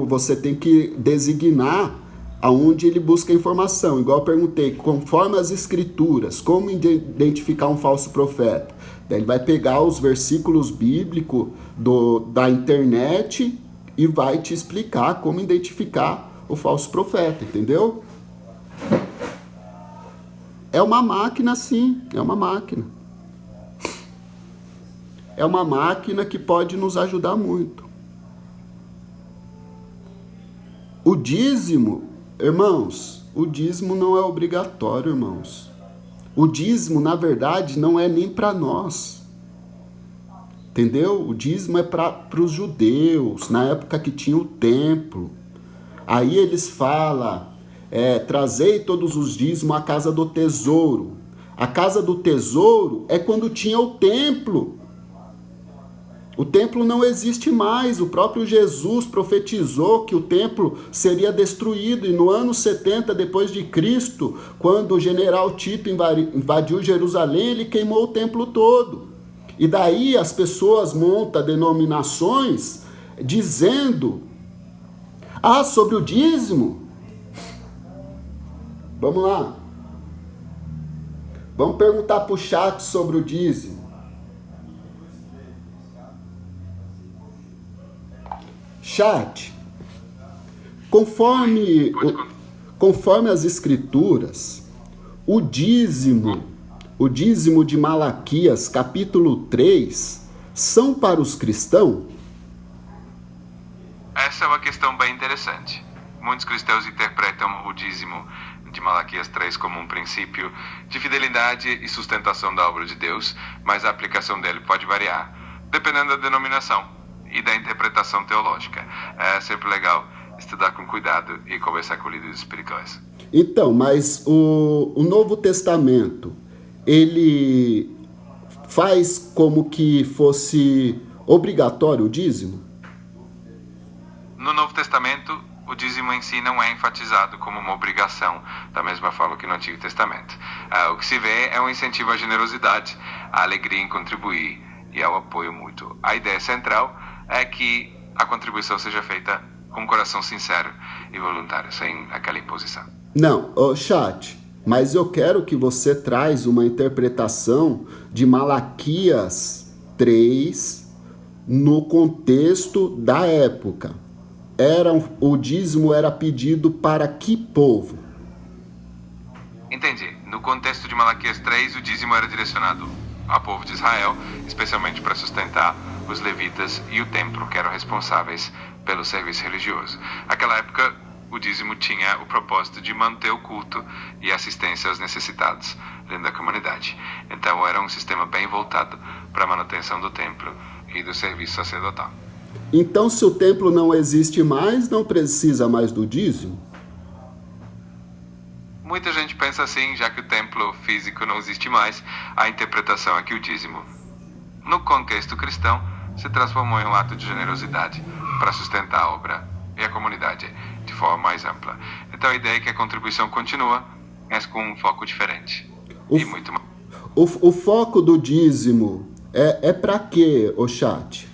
você tem que designar aonde ele busca informação. Igual eu perguntei, conforme as escrituras, como identificar um falso profeta? Daí ele vai pegar os versículos bíblicos da internet e vai te explicar como identificar o falso profeta, entendeu? É uma máquina, sim, é uma máquina. É uma máquina que pode nos ajudar muito. O dízimo, irmãos, o dízimo não é obrigatório, irmãos. O dízimo, na verdade, não é nem para nós. Entendeu? O dízimo é para os judeus, na época que tinha o templo. Aí eles falam, trazei todos os dízimos à casa do tesouro. A casa do tesouro é quando tinha o templo. O templo não existe mais. O próprio Jesus profetizou que o templo seria destruído. E no ano 70 depois de Cristo, quando o general Tito invadiu Jerusalém, ele queimou o templo todo. E daí as pessoas montam denominações dizendo, sobre o dízimo. Vamos lá. Vamos perguntar para o chat sobre o dízimo. Chat, conforme as escrituras, o dízimo de Malaquias, capítulo 3, são para os cristãos? Essa é uma questão bem interessante. Muitos cristãos interpretam o dízimo de Malaquias 3 como um princípio de fidelidade e sustentação da obra de Deus, mas a aplicação dele pode variar, dependendo da denominação e da interpretação teológica. É sempre legal estudar com cuidado e conversar com líderes espirituais. Então, mas o Novo Testamento, ele faz como que fosse obrigatório o dízimo? No Novo Testamento, o dízimo em si não é enfatizado como uma obrigação, da mesma forma que no Antigo Testamento. O que se vê é um incentivo à generosidade, à alegria em contribuir e ao apoio mútuo. A ideia central é que a contribuição seja feita com um coração sincero e voluntário, sem aquela imposição. Não, chat, mas eu quero que você traz uma interpretação de Malaquias 3 no contexto da época. O dízimo era pedido para que povo? Entendi. No contexto de Malaquias 3, o dízimo era direcionado ao povo de Israel, especialmente para sustentar os levitas e o templo, que eram responsáveis pelo serviço religioso. Naquela época, o dízimo tinha o propósito de manter o culto e assistência aos necessitados dentro da comunidade. Então, era um sistema bem voltado para a manutenção do templo e do serviço sacerdotal. Então, se o templo não existe mais, não precisa mais do dízimo? Muita gente pensa assim, já que o templo físico não existe mais, a interpretação é que o dízimo, no contexto cristão, se transformou em um ato de generosidade para sustentar a obra e a comunidade de forma mais ampla. Então a ideia é que a contribuição continua, mas com um foco diferente. O foco do dízimo é para quê, ô chat?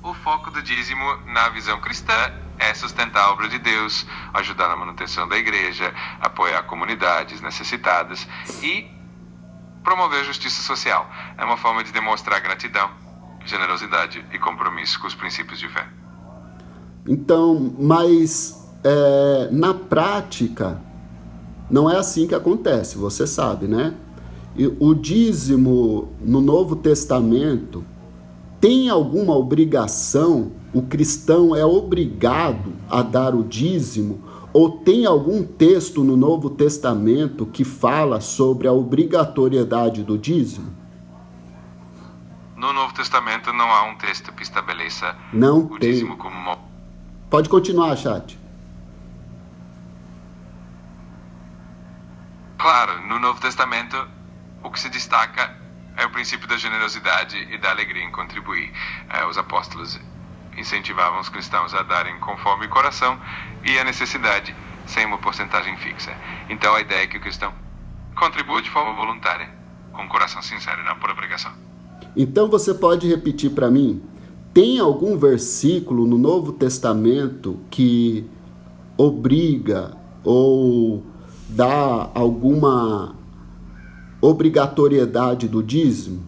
O foco do dízimo, na visão cristã, é sustentar a obra de Deus, ajudar na manutenção da igreja, apoiar comunidades necessitadas e promover a justiça social. É uma forma de demonstrar gratidão, generosidade e compromisso com os princípios de fé. Então, mas na prática, não é assim que acontece, você sabe, né? E o dízimo no Novo Testamento tem alguma obrigação? O cristão é obrigado a dar o dízimo? Ou tem algum texto no Novo Testamento que fala sobre a obrigatoriedade do dízimo? No Novo Testamento não há um texto que estabeleça o dízimo como uma... Pode continuar, chat. Claro, no Novo Testamento o que se destaca é o princípio da generosidade e da alegria em contribuir. Os apóstolos incentivavam os cristãos a darem conforme o coração e a necessidade, sem uma porcentagem fixa. Então a ideia é que o cristão contribua de forma voluntária, com um coração sincero e não por obrigação. Então você pode repetir para mim? Tem algum versículo no Novo Testamento que obriga ou dá alguma obrigatoriedade do dízimo?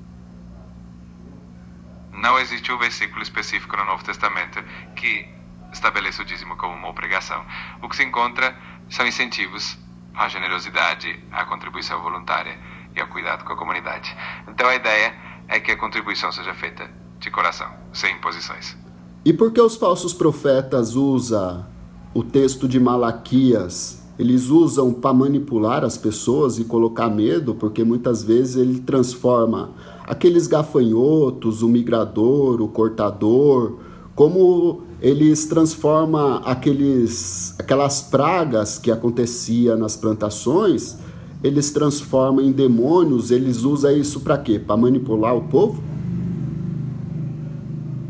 Não existe um versículo específico no Novo Testamento que estabeleça o dízimo como uma obrigação. O que se encontra são incentivos à generosidade, à contribuição voluntária e ao cuidado com a comunidade. Então a ideia é que a contribuição seja feita de coração, sem imposições. E por que os falsos profetas usam o texto de Malaquias? Eles usam para manipular as pessoas e colocar medo, porque muitas vezes ele transforma aqueles gafanhotos, o migrador, o cortador, como eles transformam aquelas pragas que acontecia nas plantações, eles transformam em demônios. Eles usam isso para quê? Para manipular o povo?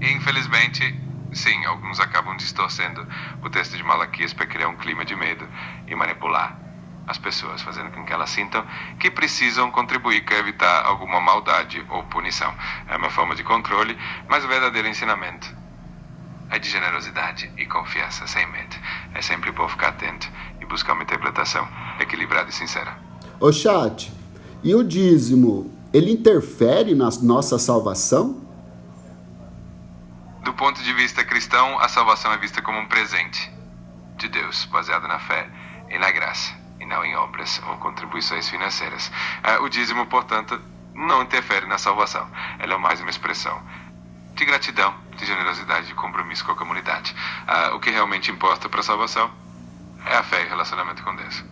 Infelizmente, sim, alguns acabam distorcendo o texto de Malaquias para criar um clima de medo e manipular as pessoas, fazendo com que elas sintam que precisam contribuir para evitar alguma maldade ou punição. É uma forma de controle, mas o verdadeiro ensinamento é de generosidade e confiança, sem medo. É sempre bom ficar atento e buscar uma interpretação equilibrada e sincera. Ô chat, e o dízimo, ele interfere na nossa salvação? Do ponto de vista cristão, a salvação é vista como um presente de Deus, baseado na fé e na graça, e não em obras ou contribuições financeiras. O dízimo, portanto, não interfere na salvação. Ela é mais uma expressão de gratidão, de generosidade e de compromisso com a comunidade. O que realmente importa para a salvação é a fé e o relacionamento com Deus.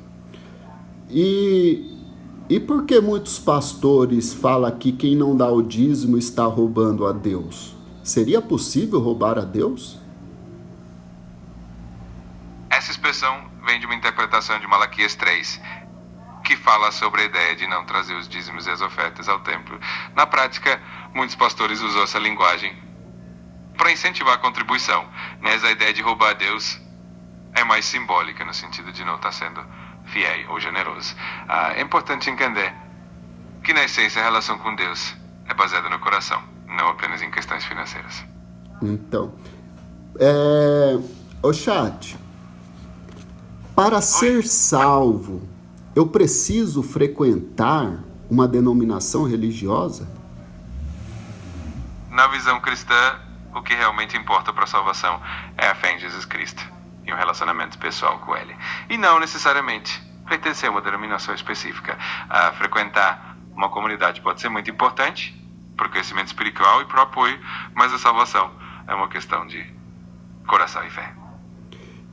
E por que muitos pastores falam que quem não dá o dízimo está roubando a Deus? Seria possível roubar a Deus? Essa expressão vem de uma interpretação de Malaquias 3, que fala sobre a ideia de não trazer os dízimos e as ofertas ao templo. Na prática, muitos pastores usam essa linguagem para incentivar a contribuição, mas a ideia de roubar a Deus é mais simbólica, no sentido de não estar sendo fiel ou generoso. É importante entender que, na essência, a relação com Deus é baseada no coração, não apenas em questões financeiras. Então, ô chat, para ser salvo, eu preciso frequentar uma denominação religiosa? Na visão cristã, o que realmente importa para a salvação é a fé em Jesus Cristo e um relacionamento pessoal com Ele. E não necessariamente pertencer a uma denominação específica. Frequentar uma comunidade pode ser muito importante para o crescimento espiritual e para o apoio, mas a salvação é uma questão de coração e fé.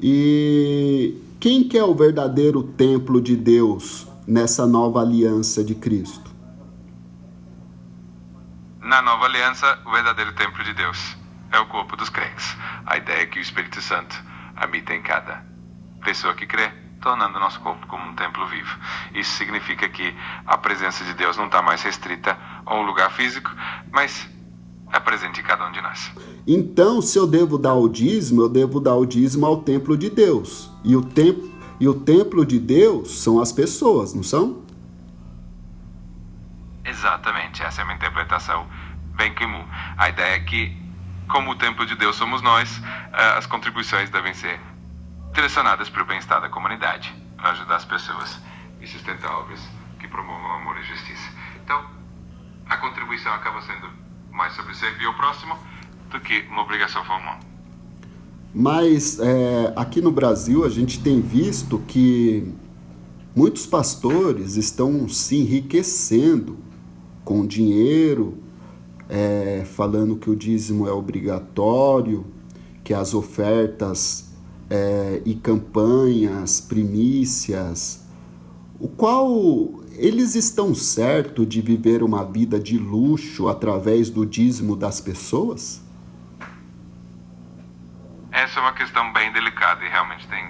E quem que é o verdadeiro templo de Deus nessa nova aliança de Cristo? Na nova aliança, o verdadeiro templo de Deus é o corpo dos crentes. A ideia é que o Espírito Santo habita em cada pessoa que crê, tornando o nosso corpo como um templo vivo. Isso significa que a presença de Deus não está mais restrita a um lugar físico, mas é presente em cada um de nós. Então, se eu devo dar o dízimo, eu devo dar o dízimo ao templo de Deus. E o templo de Deus são as pessoas, não são? Exatamente, essa é uma interpretação bem comum. A ideia é que, como o templo de Deus somos nós, as contribuições devem ser direcionadas para o bem-estar da comunidade, para ajudar as pessoas e sustentar obras que promovam amor e justiça. Então, a contribuição acaba sendo mais sobre servir ao próximo do que uma obrigação formal. Mas aqui no Brasil a gente tem visto que muitos pastores estão se enriquecendo com dinheiro, falando que o dízimo é obrigatório, que as ofertas e campanhas, primícias, o qual eles estão certos de viver uma vida de luxo através do dízimo das pessoas? Essa é uma questão bem delicada e realmente tem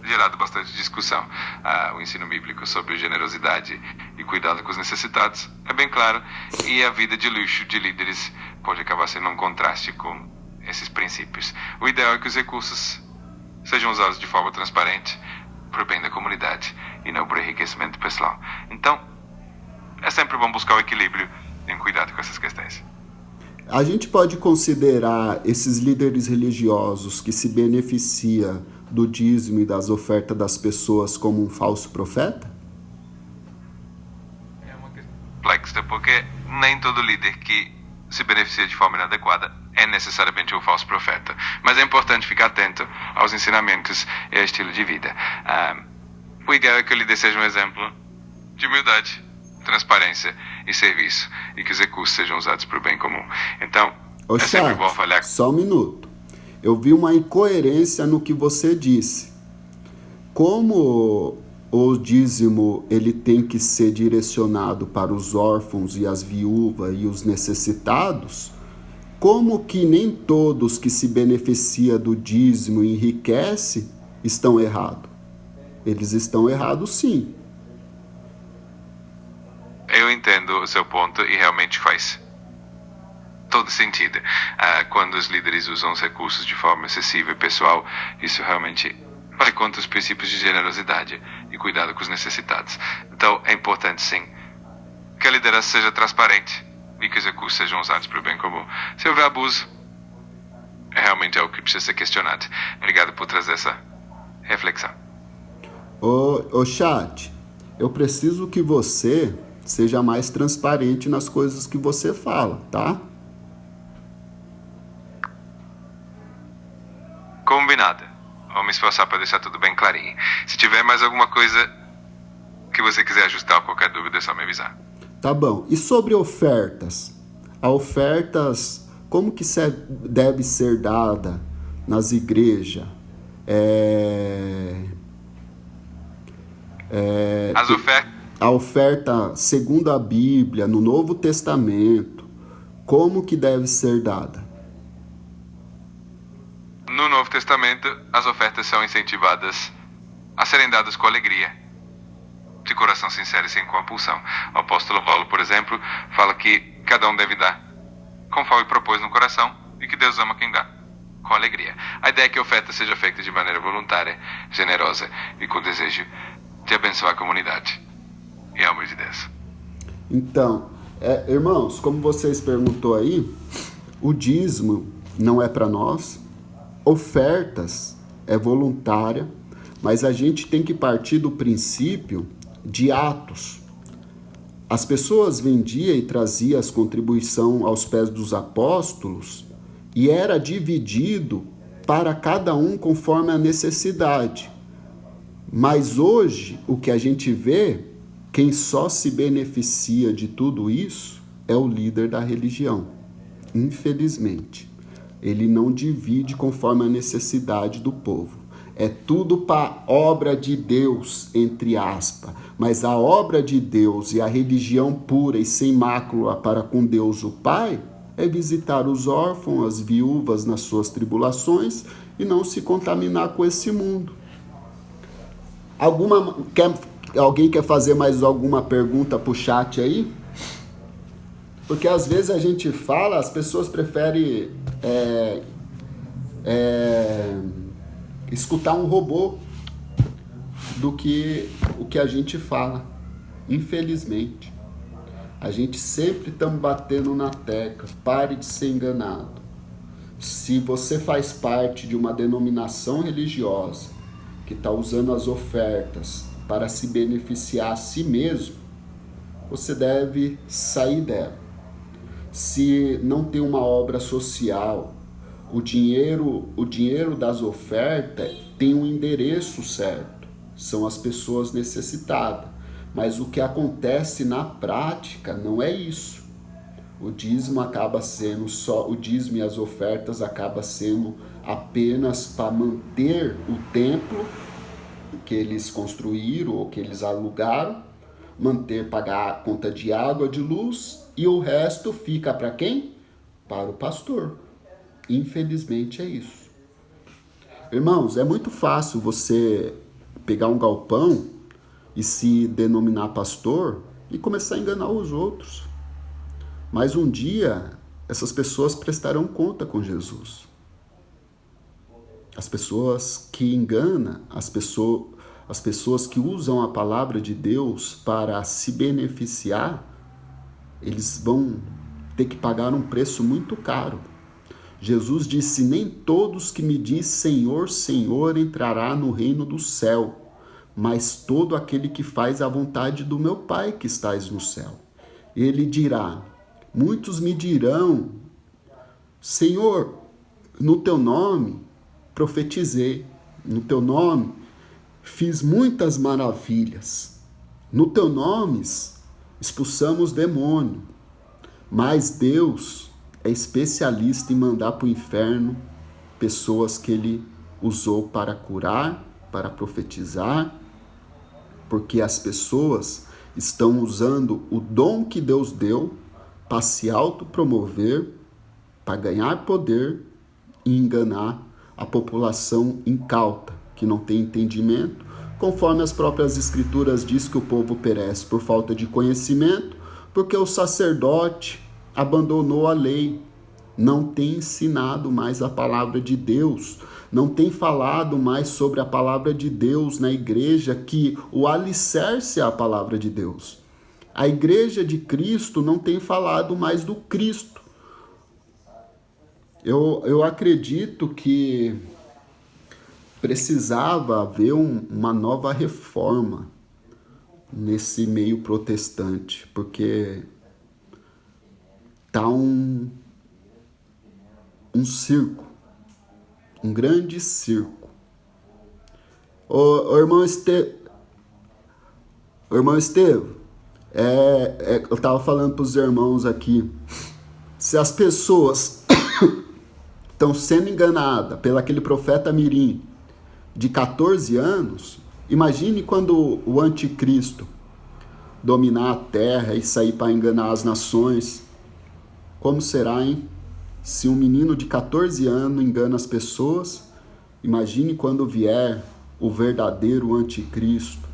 gerado bastante discussão. O ensino bíblico sobre generosidade e cuidado com os necessitados é bem claro, e a vida de luxo de líderes pode acabar sendo um contraste com esses princípios. O ideal é que os recursos sejam usados de forma transparente para o bem da comunidade e não para o enriquecimento pessoal. Então, é sempre bom buscar o equilíbrio e um cuidado com essas questões. A gente pode considerar esses líderes religiosos que se beneficiam do dízimo e das ofertas das pessoas como um falso profeta? É uma questão complexa, porque nem todo líder que se beneficia de forma inadequada é necessariamente um falso profeta. Mas é importante ficar atento aos ensinamentos e ao estilo de vida. O ideal é que o líder seja um exemplo de humildade, transparência e serviço, e que os recursos sejam usados para o bem comum. Então, sempre bom avaliar. Só um minuto. Eu vi uma incoerência no que você disse. Como o dízimo ele tem que ser direcionado para os órfãos e as viúvas e os necessitados, como que nem todos que se beneficiam do dízimo e enriquecem estão errados? Eles estão errados, sim. Eu entendo o seu ponto e realmente faz todo sentido. Quando os líderes usam os recursos de forma excessiva e pessoal, isso realmente vai contra os princípios de generosidade e cuidado com os necessitados. Então, é importante, sim, que a liderança seja transparente e que os recursos sejam usados para o bem comum. Se houver abuso, é realmente algo que precisa ser questionado. Obrigado por trazer essa reflexão. Ô chat, eu preciso que você seja mais transparente nas coisas que você fala, tá? Combinado. Vou me esforçar para deixar tudo bem clarinho. Se tiver mais alguma coisa que você quiser ajustar ou qualquer dúvida, é só me avisar. Tá bom. E sobre ofertas? As ofertas, como que deve ser dada nas igrejas? As ofertas. A oferta segundo a Bíblia, no Novo Testamento, como que deve ser dada? No Novo Testamento, as ofertas são incentivadas a serem dadas com alegria, de coração sincero e sem compulsão. O apóstolo Paulo, por exemplo, fala que cada um deve dar conforme propôs no coração e que Deus ama quem dá com alegria. A ideia é que a oferta seja feita de maneira voluntária, generosa e com desejo de abençoar a comunidade. Em amor de Deus. Então, irmãos, como vocês perguntou aí, o dízimo não é para nós, ofertas é voluntária, mas a gente tem que partir do princípio de atos. As pessoas vendiam e traziam as contribuições aos pés dos apóstolos e era dividido para cada um conforme a necessidade. Mas hoje, o que a gente vê, quem só se beneficia de tudo isso é o líder da religião. Infelizmente, ele não divide conforme a necessidade do povo. É tudo para obra de Deus, entre aspas. Mas a obra de Deus e a religião pura e sem mácula para com Deus o Pai é visitar os órfãos, as viúvas nas suas tribulações e não se contaminar com esse mundo. Alguém quer fazer mais alguma pergunta para o chat aí? Porque às vezes a gente fala, as pessoas preferem escutar um robô do que o que a gente fala. Infelizmente. A gente sempre estamos batendo na tecla. Pare de ser enganado. Se você faz parte de uma denominação religiosa que está usando as ofertas para se beneficiar a si mesmo, você deve sair dela. Se não tem uma obra social, o dinheiro das ofertas tem um endereço certo, são as pessoas necessitadas. Mas o que acontece na prática não é isso. O dízimo o dízimo e as ofertas acaba sendo apenas para manter o templo que eles construíram ou que eles alugaram, pagar a conta de água, de luz, e o resto fica para quem? Para o pastor. Infelizmente é isso. Irmãos, é muito fácil você pegar um galpão e se denominar pastor e começar a enganar os outros. Mas um dia, essas pessoas prestarão conta com Jesus. As pessoas que enganam, as pessoas que usam a palavra de Deus para se beneficiar, eles vão ter que pagar um preço muito caro. Jesus disse: nem todos que me diz Senhor, Senhor entrará no reino do céu, mas todo aquele que faz a vontade do meu Pai que estás no céu. Ele dirá, muitos me dirão, Senhor, no teu nome profetizei, no teu nome fiz muitas maravilhas, no teu nome expulsamos demônio, mas Deus é especialista em mandar para o inferno pessoas que ele usou para curar, para profetizar, porque as pessoas estão usando o dom que Deus deu para se autopromover, para ganhar poder e enganar a população incauta, que não tem entendimento, conforme as próprias escrituras diz que o povo perece por falta de conhecimento, porque o sacerdote abandonou a lei, não tem ensinado mais a palavra de Deus, não tem falado mais sobre a palavra de Deus na igreja, que o alicerce é a palavra de Deus. A igreja de Cristo não tem falado mais do Cristo. Eu acredito que precisava haver uma nova reforma nesse meio protestante, porque está um circo, um grande circo. O irmão Estevam, eu estava falando para os irmãos aqui, se as pessoas estão sendo enganadas pelo aquele profeta Mirim de 14 anos, Imagine quando o anticristo dominar a terra e sair para enganar as nações. Como será, hein? Se um menino de 14 anos engana as pessoas, imagine quando vier o verdadeiro anticristo,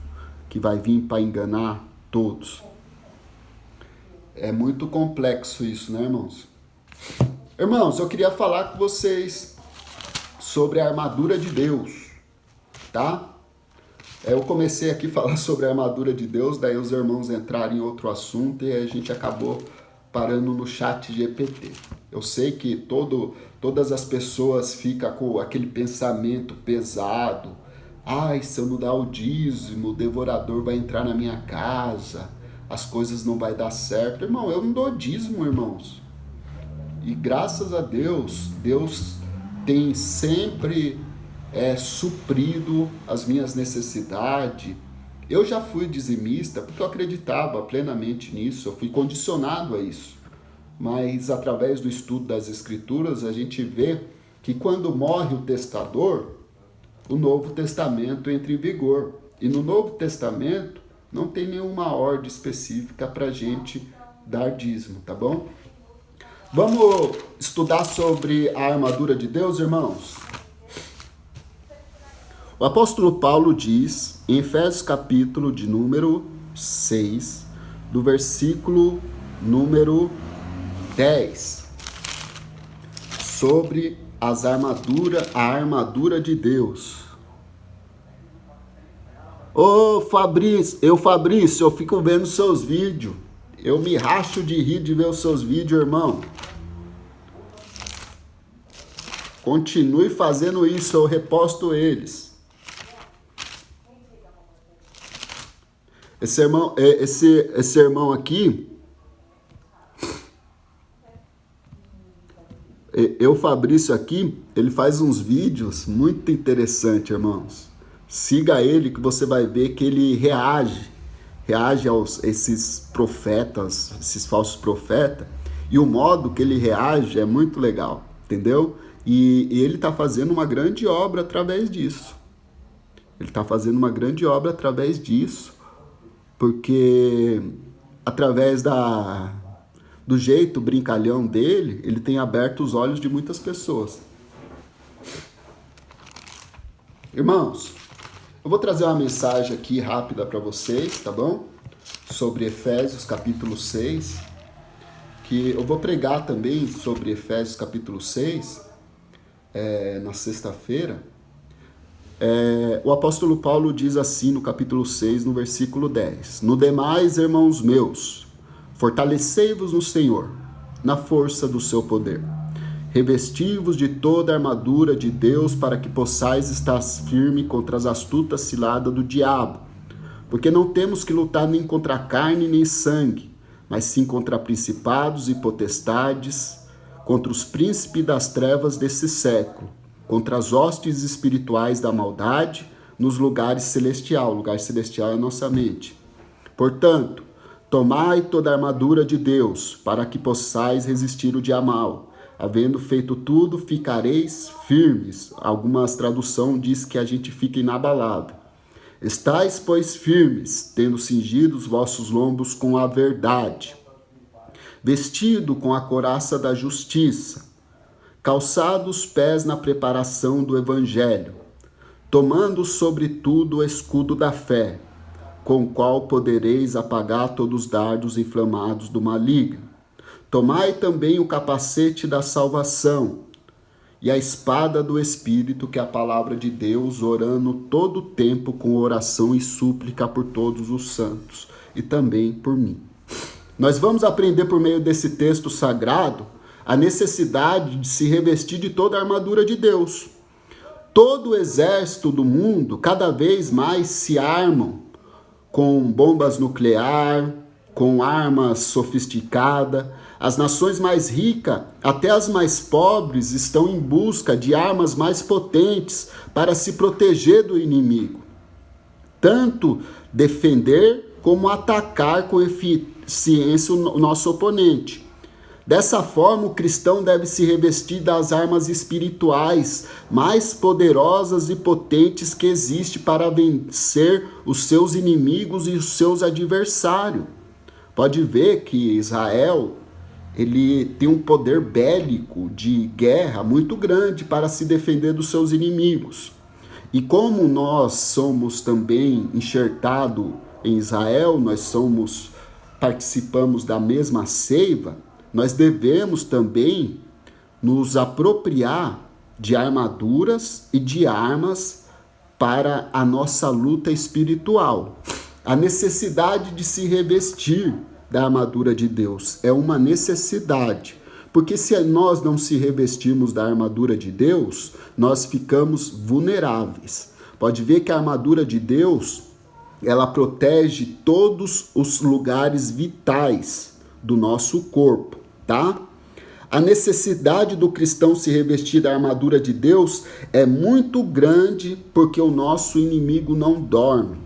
que vai vir para enganar todos. É muito complexo isso, né, irmãos? Irmãos, eu queria falar com vocês sobre a armadura de Deus, tá? Eu comecei aqui a falar sobre a armadura de Deus, daí os irmãos entraram em outro assunto e a gente acabou parando no chat GPT. Eu sei que todas as pessoas ficam com aquele pensamento pesado. Ai, se eu não dar o dízimo, o devorador vai entrar na minha casa, as coisas não vai dar certo. Irmão, eu não dou dízimo, irmãos. E graças a Deus, Deus tem sempre suprido as minhas necessidades. Eu já fui dizimista porque eu acreditava plenamente nisso, eu fui condicionado a isso. Mas através do estudo das Escrituras, a gente vê que quando morre o testador, o Novo Testamento entra em vigor. E no Novo Testamento não tem nenhuma ordem específica para a gente dar dízimo, tá bom? Vamos estudar sobre a armadura de Deus, irmãos? O apóstolo Paulo diz, em Efésios capítulo de número 6, do versículo número 10, sobre a armadura de Deus. Ô Fabrício, eu fico vendo seus vídeos. Eu me racho de rir de ver os seus vídeos, irmão. Continue fazendo isso, eu reposto eles. Esse irmão aqui, o Fabrício aqui, ele faz uns vídeos muito interessantes, irmãos. Siga ele que você vai ver que ele reage a esses profetas, esses falsos profetas, e o modo que ele reage é muito legal, entendeu? E ele está fazendo uma grande obra através disso. Porque através do jeito brincalhão dele, ele tem aberto os olhos de muitas pessoas. Irmãos, eu vou trazer uma mensagem aqui rápida para vocês, tá bom? Sobre Efésios capítulo 6, que eu vou pregar também sobre Efésios capítulo 6, na sexta-feira. O apóstolo Paulo diz assim no capítulo 6, no versículo 10. No demais, irmãos meus, fortalecei-vos no Senhor, na força do seu poder. Revesti-vos de toda a armadura de Deus para que possais estar firme contra as astutas ciladas do diabo. Porque não temos que lutar nem contra carne nem sangue, mas sim contra principados e potestades, contra os príncipes das trevas desse século, contra as hostes espirituais da maldade nos lugares celestiais. O lugar celestial é a nossa mente. Portanto, tomai toda a armadura de Deus, para que possais resistir o dia mal. Havendo feito tudo, ficareis firmes. Algumas traduções diz que a gente fica inabalável. Estais, pois, firmes, tendo cingido os vossos lombos com a verdade, vestido com a couraça da justiça, calçados os pés na preparação do evangelho, tomando sobretudo o escudo da fé, com o qual podereis apagar todos os dardos inflamados do maligno. Tomai também o capacete da salvação e a espada do Espírito, que é a palavra de Deus, orando todo o tempo com oração e súplica por todos os santos e também por mim. Nós vamos aprender por meio desse texto sagrado a necessidade de se revestir de toda a armadura de Deus. Todo o exército do mundo cada vez mais se armam com bombas nucleares, com armas sofisticadas. As nações mais ricas, até as mais pobres, estão em busca de armas mais potentes para se proteger do inimigo. Tanto defender como atacar com eficiência o nosso oponente. Dessa forma, o cristão deve se revestir das armas espirituais mais poderosas e potentes que existem para vencer os seus inimigos e os seus adversários. Pode ver que Israel, ele tem um poder bélico de guerra muito grande para se defender dos seus inimigos. E como nós somos também enxertados em Israel, participamos da mesma seiva, nós devemos também nos apropriar de armaduras e de armas para a nossa luta espiritual. A necessidade de se revestir da armadura de Deus é uma necessidade, porque se nós não se revestirmos da armadura de Deus, nós ficamos vulneráveis. Pode ver que a armadura de Deus, ela protege todos os lugares vitais do nosso corpo, tá? A necessidade do cristão se revestir da armadura de Deus é muito grande, porque o nosso inimigo não dorme.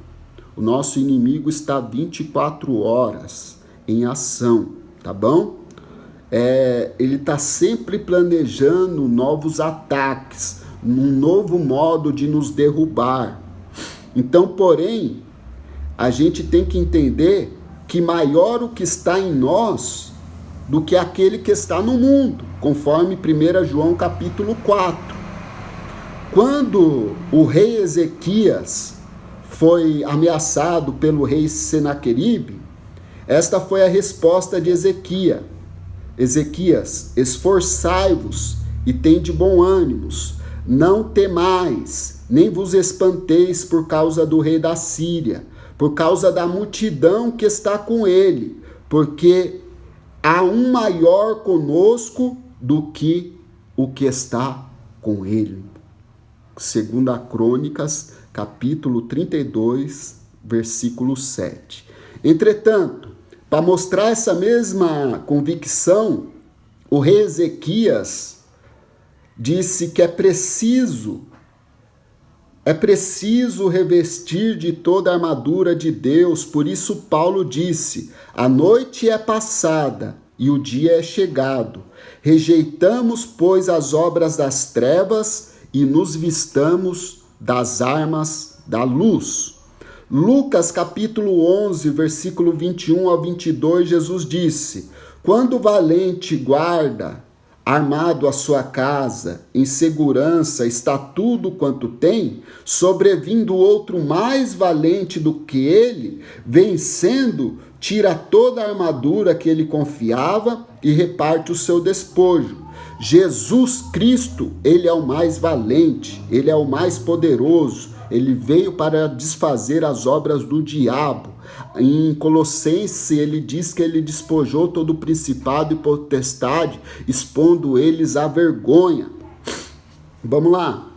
O nosso inimigo está 24 horas em ação, tá bom? Ele está sempre planejando novos ataques, um novo modo de nos derrubar. Então, porém, a gente tem que entender que maior o que está em nós do que aquele que está no mundo, conforme 1 João capítulo 4. Quando o rei Ezequias foi ameaçado pelo rei Senaqueribe, esta foi a resposta de Ezequias. Ezequias, esforçai-vos e tende bom ânimo, não temais, nem vos espanteis por causa do rei da Síria, por causa da multidão que está com ele, porque há um maior conosco do que o que está com ele. 2 Crônicas, capítulo 32, versículo 7. Entretanto, para mostrar essa mesma convicção, o rei Ezequias disse que é preciso revestir de toda a armadura de Deus. Por isso Paulo disse: a noite é passada e o dia é chegado. Rejeitamos, pois, as obras das trevas e nos vistamos das armas da luz. Lucas capítulo 11, versículo 21 ao 22, Jesus disse: quando o valente guarda armado a sua casa, em segurança está tudo quanto tem, sobrevindo outro mais valente do que ele, vencendo, tira toda a armadura que ele confiava e reparte o seu despojo. Jesus Cristo, ele é o mais valente, ele é o mais poderoso, ele veio para desfazer as obras do diabo. Em Colossenses, ele diz que ele despojou todo o principado e potestade, expondo eles à vergonha. Vamos lá.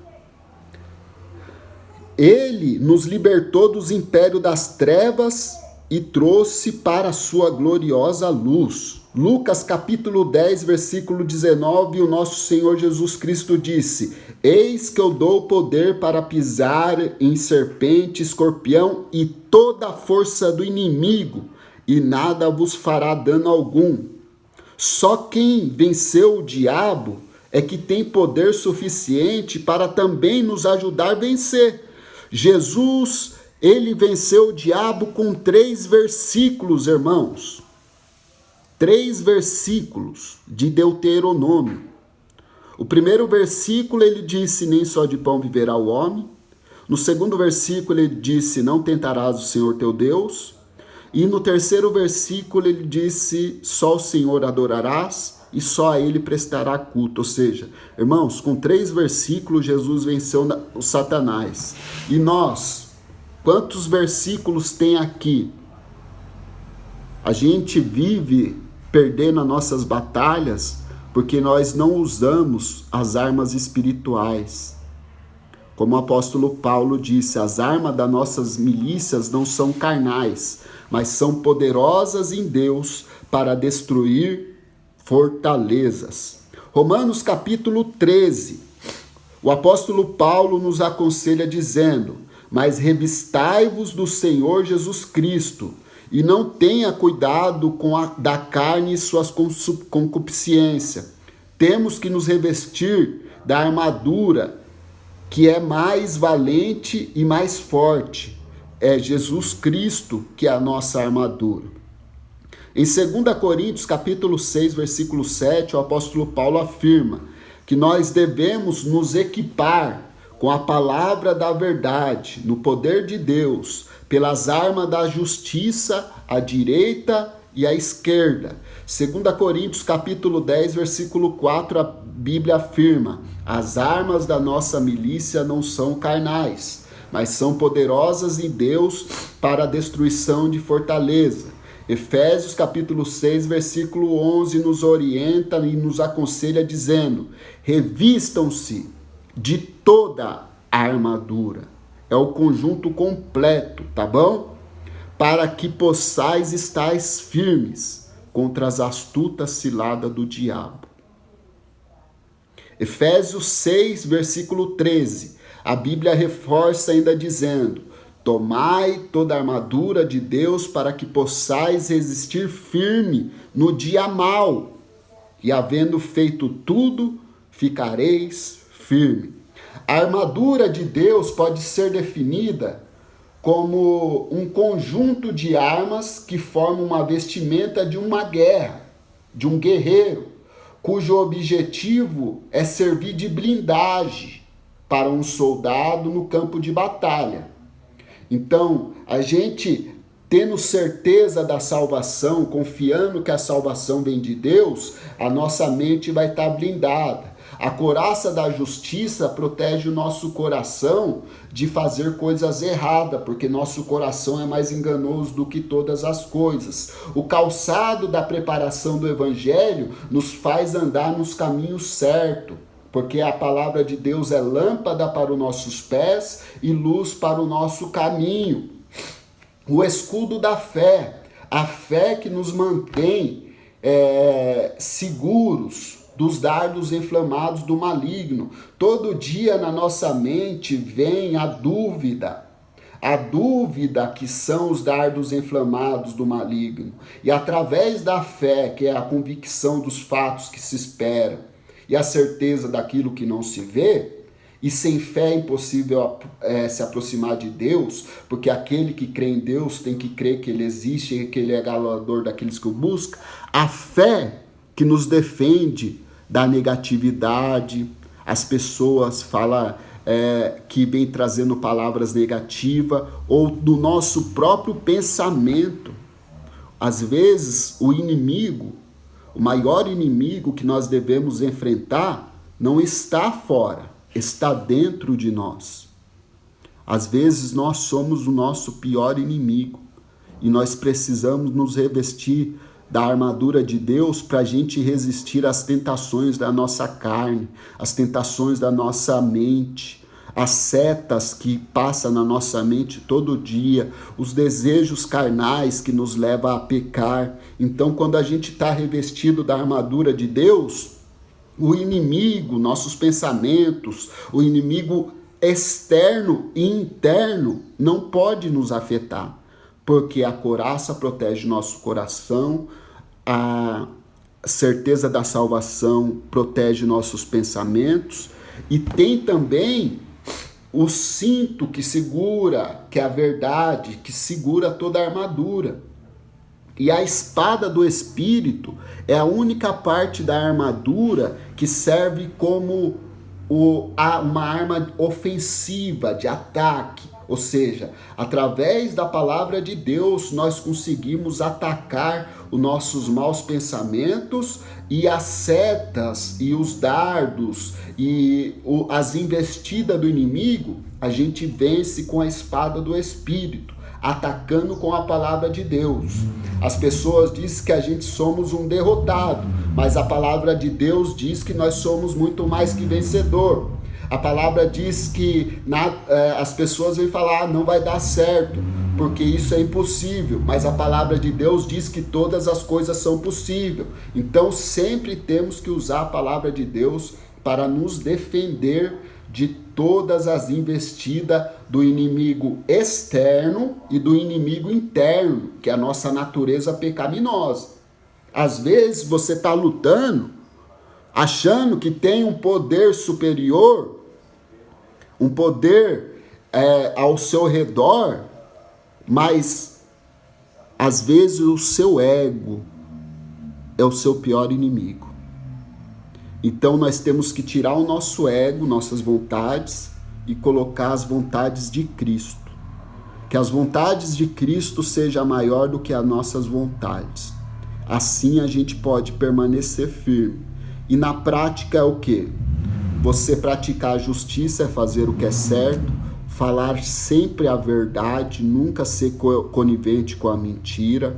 Ele nos libertou dos impérios das trevas e trouxe para a sua gloriosa luz. Lucas capítulo 10, versículo 19, o nosso Senhor Jesus Cristo disse: eis que eu dou poder para pisar em serpente, escorpião e toda a força do inimigo, e nada vos fará dano algum. Só quem venceu o diabo é que tem poder suficiente para também nos ajudar a vencer. Jesus, ele venceu o diabo com 3 versículos, irmãos. 3 versículos de Deuteronômio. O primeiro versículo ele disse: nem só de pão viverá o homem. No segundo versículo ele disse: não tentarás o Senhor teu Deus. E no terceiro versículo ele disse: só o Senhor adorarás e só a ele prestará culto. Ou seja, irmãos, com 3 versículos Jesus venceu o Satanás. E nós, quantos versículos tem aqui? A gente vive perdendo as nossas batalhas porque nós não usamos as armas espirituais. Como o apóstolo Paulo disse, as armas das nossas milícias não são carnais, mas são poderosas em Deus para destruir fortalezas. Romanos capítulo 13, o apóstolo Paulo nos aconselha dizendo: mas revistai-vos do Senhor Jesus Cristo, e não tenha cuidado da carne e suas concupiscências. Temos que nos revestir da armadura que é mais valente e mais forte. É Jesus Cristo que é a nossa armadura. Em 2 Coríntios, capítulo 6, versículo 7, o apóstolo Paulo afirma que nós devemos nos equipar com a palavra da verdade, no poder de Deus, pelas armas da justiça, à direita e à esquerda. 2 Coríntios, capítulo 10, versículo 4, a Bíblia afirma: as armas da nossa milícia não são carnais, mas são poderosas em Deus para a destruição de fortaleza. Efésios capítulo 6, versículo 11 nos orienta e nos aconselha dizendo: revistam-se de toda a armadura. É o conjunto completo, tá bom? Para que possais estar firmes contra as astutas ciladas do diabo. Efésios 6, versículo 13. A Bíblia reforça ainda dizendo: tomai toda a armadura de Deus para que possais resistir firme no dia mau, e havendo feito tudo, ficareis firme. A armadura de Deus pode ser definida como um conjunto de armas que formam uma vestimenta de uma guerra, de um guerreiro, cujo objetivo é servir de blindagem para um soldado no campo de batalha. Então, a gente tendo certeza da salvação, confiando que a salvação vem de Deus, a nossa mente vai estar blindada. A couraça da justiça protege o nosso coração de fazer coisas erradas, porque nosso coração é mais enganoso do que todas as coisas. O calçado da preparação do evangelho nos faz andar nos caminhos certos, porque a palavra de Deus é lâmpada para os nossos pés e luz para o nosso caminho. O escudo da fé, a fé que nos mantém seguros dos dardos inflamados do maligno. Todo dia na nossa mente vem a dúvida que são os dardos inflamados do maligno. E através da fé, que é a convicção dos fatos que se esperam, e a certeza daquilo que não se vê, e sem fé é impossível se aproximar de Deus, porque aquele que crê em Deus tem que crer que Ele existe e que Ele é galardoador daqueles que o buscam. A fé que nos defende da negatividade, as pessoas falam que vem trazendo palavras negativas, ou do nosso próprio pensamento. Às vezes o inimigo, o maior inimigo que nós devemos enfrentar, não está fora, está dentro de nós. Às vezes nós somos o nosso pior inimigo e nós precisamos nos revestir da armadura de Deus para a gente resistir às tentações da nossa carne, às tentações da nossa mente, as setas que passam na nossa mente todo dia, os desejos carnais que nos levam a pecar. Então, quando a gente está revestido da armadura de Deus, o inimigo, nossos pensamentos, o inimigo externo e interno não pode nos afetar, porque a couraça protege nosso coração, a certeza da salvação protege nossos pensamentos, e tem também o cinto que segura, que é a verdade, que segura toda a armadura. E a espada do Espírito é a única parte da armadura que serve como uma arma ofensiva, de ataque. Ou seja, através da palavra de Deus, nós conseguimos atacar os nossos maus pensamentos, e as setas e os dardos e as investidas do inimigo, a gente vence com a espada do Espírito, atacando com a palavra de Deus. As pessoas dizem que a gente somos um derrotado, mas a palavra de Deus diz que nós somos muito mais que vencedor. A palavra diz que as pessoas vêm falar, não vai dar certo, porque isso é impossível. Mas a palavra de Deus diz que todas as coisas são possíveis. Então sempre temos que usar a palavra de Deus para nos defender de todas as investidas do inimigo externo e do inimigo interno, que é a nossa natureza pecaminosa. Às vezes você está lutando, achando que tem um poder superior, um poder ao seu redor, mas às vezes o seu ego é o seu pior inimigo. Então nós temos que tirar o nosso ego, nossas vontades, e colocar as vontades de Cristo. Que as vontades de Cristo sejam maior do que as nossas vontades. Assim a gente pode permanecer firme. E na prática é o quê? Você praticar a justiça é fazer o que é certo, falar sempre a verdade, nunca ser conivente com a mentira,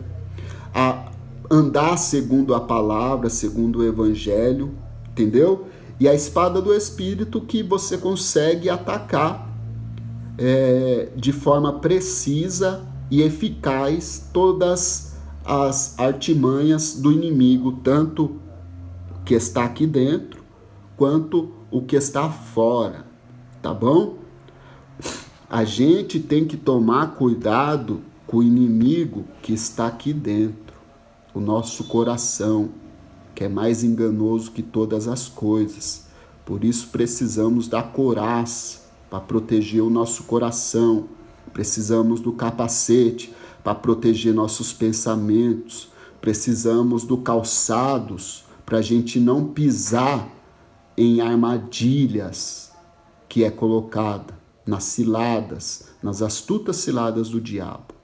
andar segundo a palavra, segundo o evangelho, entendeu? E a espada do Espírito que você consegue atacar de forma precisa e eficaz todas as artimanhas do inimigo, tanto o que está aqui dentro, quanto o que está fora, tá bom? A gente tem que tomar cuidado com o inimigo que está aqui dentro, o nosso coração, que é mais enganoso que todas as coisas. Por isso precisamos da couraça para proteger o nosso coração. Precisamos do capacete para proteger nossos pensamentos. Precisamos do calçados para a gente não pisar em armadilhas que é colocada nas ciladas, nas astutas ciladas do diabo.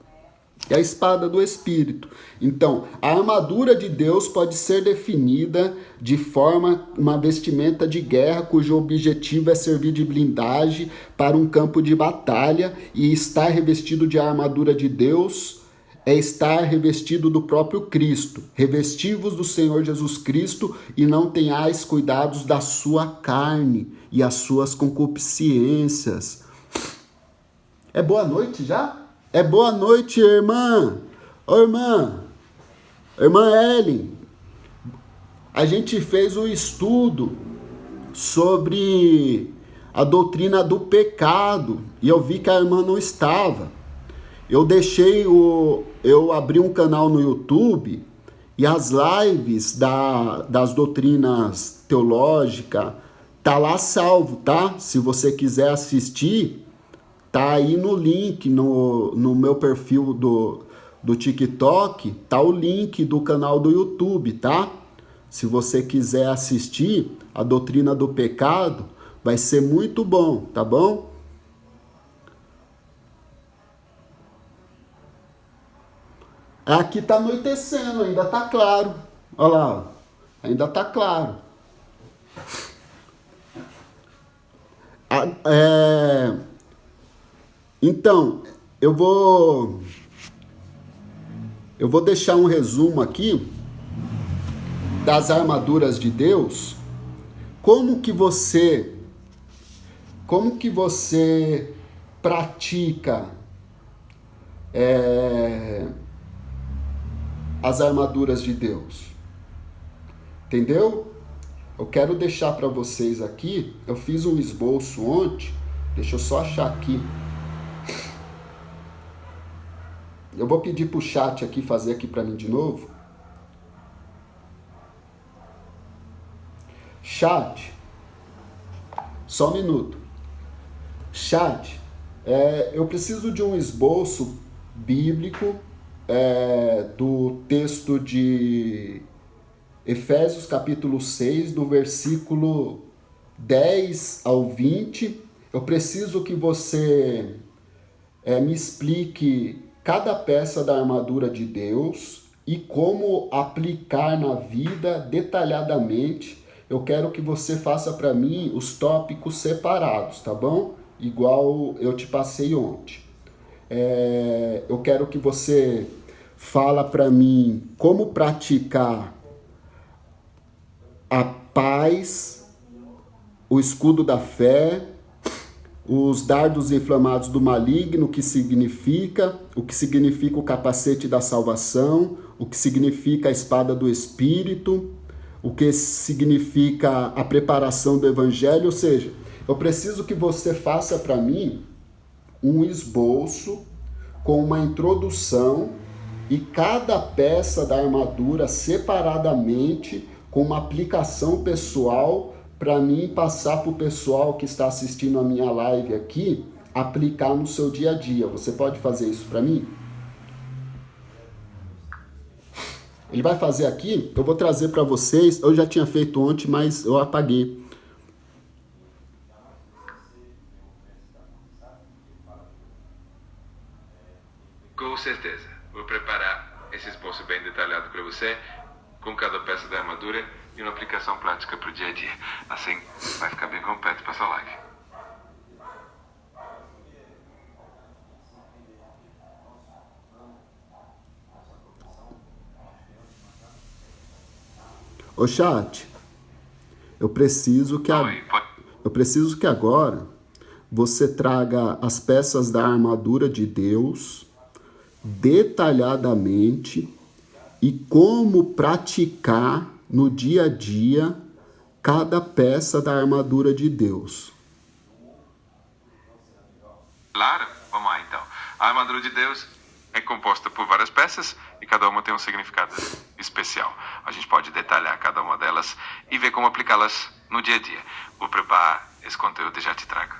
É a espada do Espírito. Então, a armadura de Deus pode ser definida de forma uma vestimenta de guerra cujo objetivo é servir de blindagem para um campo de batalha, e estar revestido de armadura de Deus é estar revestido do próprio Cristo. Revestivos do Senhor Jesus Cristo e não tenhais cuidados da sua carne e as suas concupiscências. É boa noite já? É boa noite, irmã. Ô, irmã Ellen, a gente fez um estudo sobre a doutrina do pecado e eu vi que a irmã não estava. Eu abri um canal no YouTube e as lives das doutrinas teológicas tá lá salvo, tá? Se você quiser assistir, tá aí no link, no meu perfil do TikTok, tá o link do canal do YouTube, tá? Se você quiser assistir a doutrina do pecado, vai ser muito bom, tá bom? Aqui tá anoitecendo, ainda tá claro. Olha lá, ainda tá claro. Então, eu vou deixar um resumo aqui das armaduras de Deus. Como que você pratica as armaduras de Deus? Entendeu? Eu quero deixar para vocês aqui, eu fiz um esboço ontem, deixa eu só achar aqui. Eu vou pedir pro chat aqui, fazer aqui para mim de novo. Chat, só um minuto. Chat, eu preciso de um esboço bíblico do texto de Efésios capítulo 6, do versículo 10 ao 20. Eu preciso que você me explique cada peça da armadura de Deus e como aplicar na vida detalhadamente. Eu quero que você faça para mim os tópicos separados, tá bom? Igual eu te passei ontem. Eu quero que você fala para mim como praticar a paz, o escudo da fé, os dardos inflamados do maligno, o que significa o capacete da salvação, o que significa a espada do Espírito, o que significa a preparação do Evangelho. Ou seja, Eu preciso que você faça para mim um esboço com uma introdução e cada peça da armadura separadamente, com uma aplicação pessoal, para mim passar para o pessoal que está assistindo a minha live aqui, aplicar no seu dia a dia. Você pode fazer isso para mim? Ele vai fazer aqui, eu vou trazer para vocês, eu já tinha feito ontem, mas eu apaguei. Com certeza. Vou preparar esse esboço bem detalhado para você, com cada peça da armadura e uma aplicação prática para o dia a dia. Assim, vai ficar bem completo para sua live. Ô chat, eu preciso que agora você traga as peças da armadura de Deus detalhadamente e como praticar no dia a dia cada peça da armadura de Deus. Claro, vamos lá então. A armadura de Deus é composta por várias peças e cada uma tem um significado especial. A gente pode detalhar cada uma delas e ver como aplicá-las no dia a dia. Vou preparar esse conteúdo e já te trago.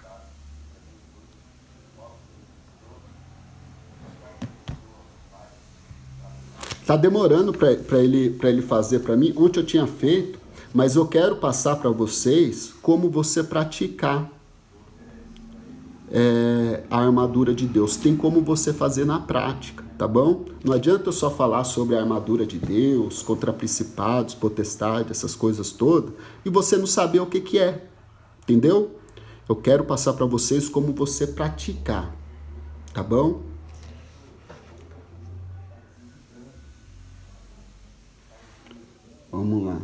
Tá demorando para ele fazer para mim. Ontem eu tinha feito, mas eu quero passar para vocês como você praticar a armadura de Deus. Tem como você fazer na prática, tá bom? Não adianta eu só falar sobre a armadura de Deus, contra principados, potestades, essas coisas todas, e você não saber o que é, entendeu? Eu quero passar para vocês como você praticar, tá bom? Vamos lá.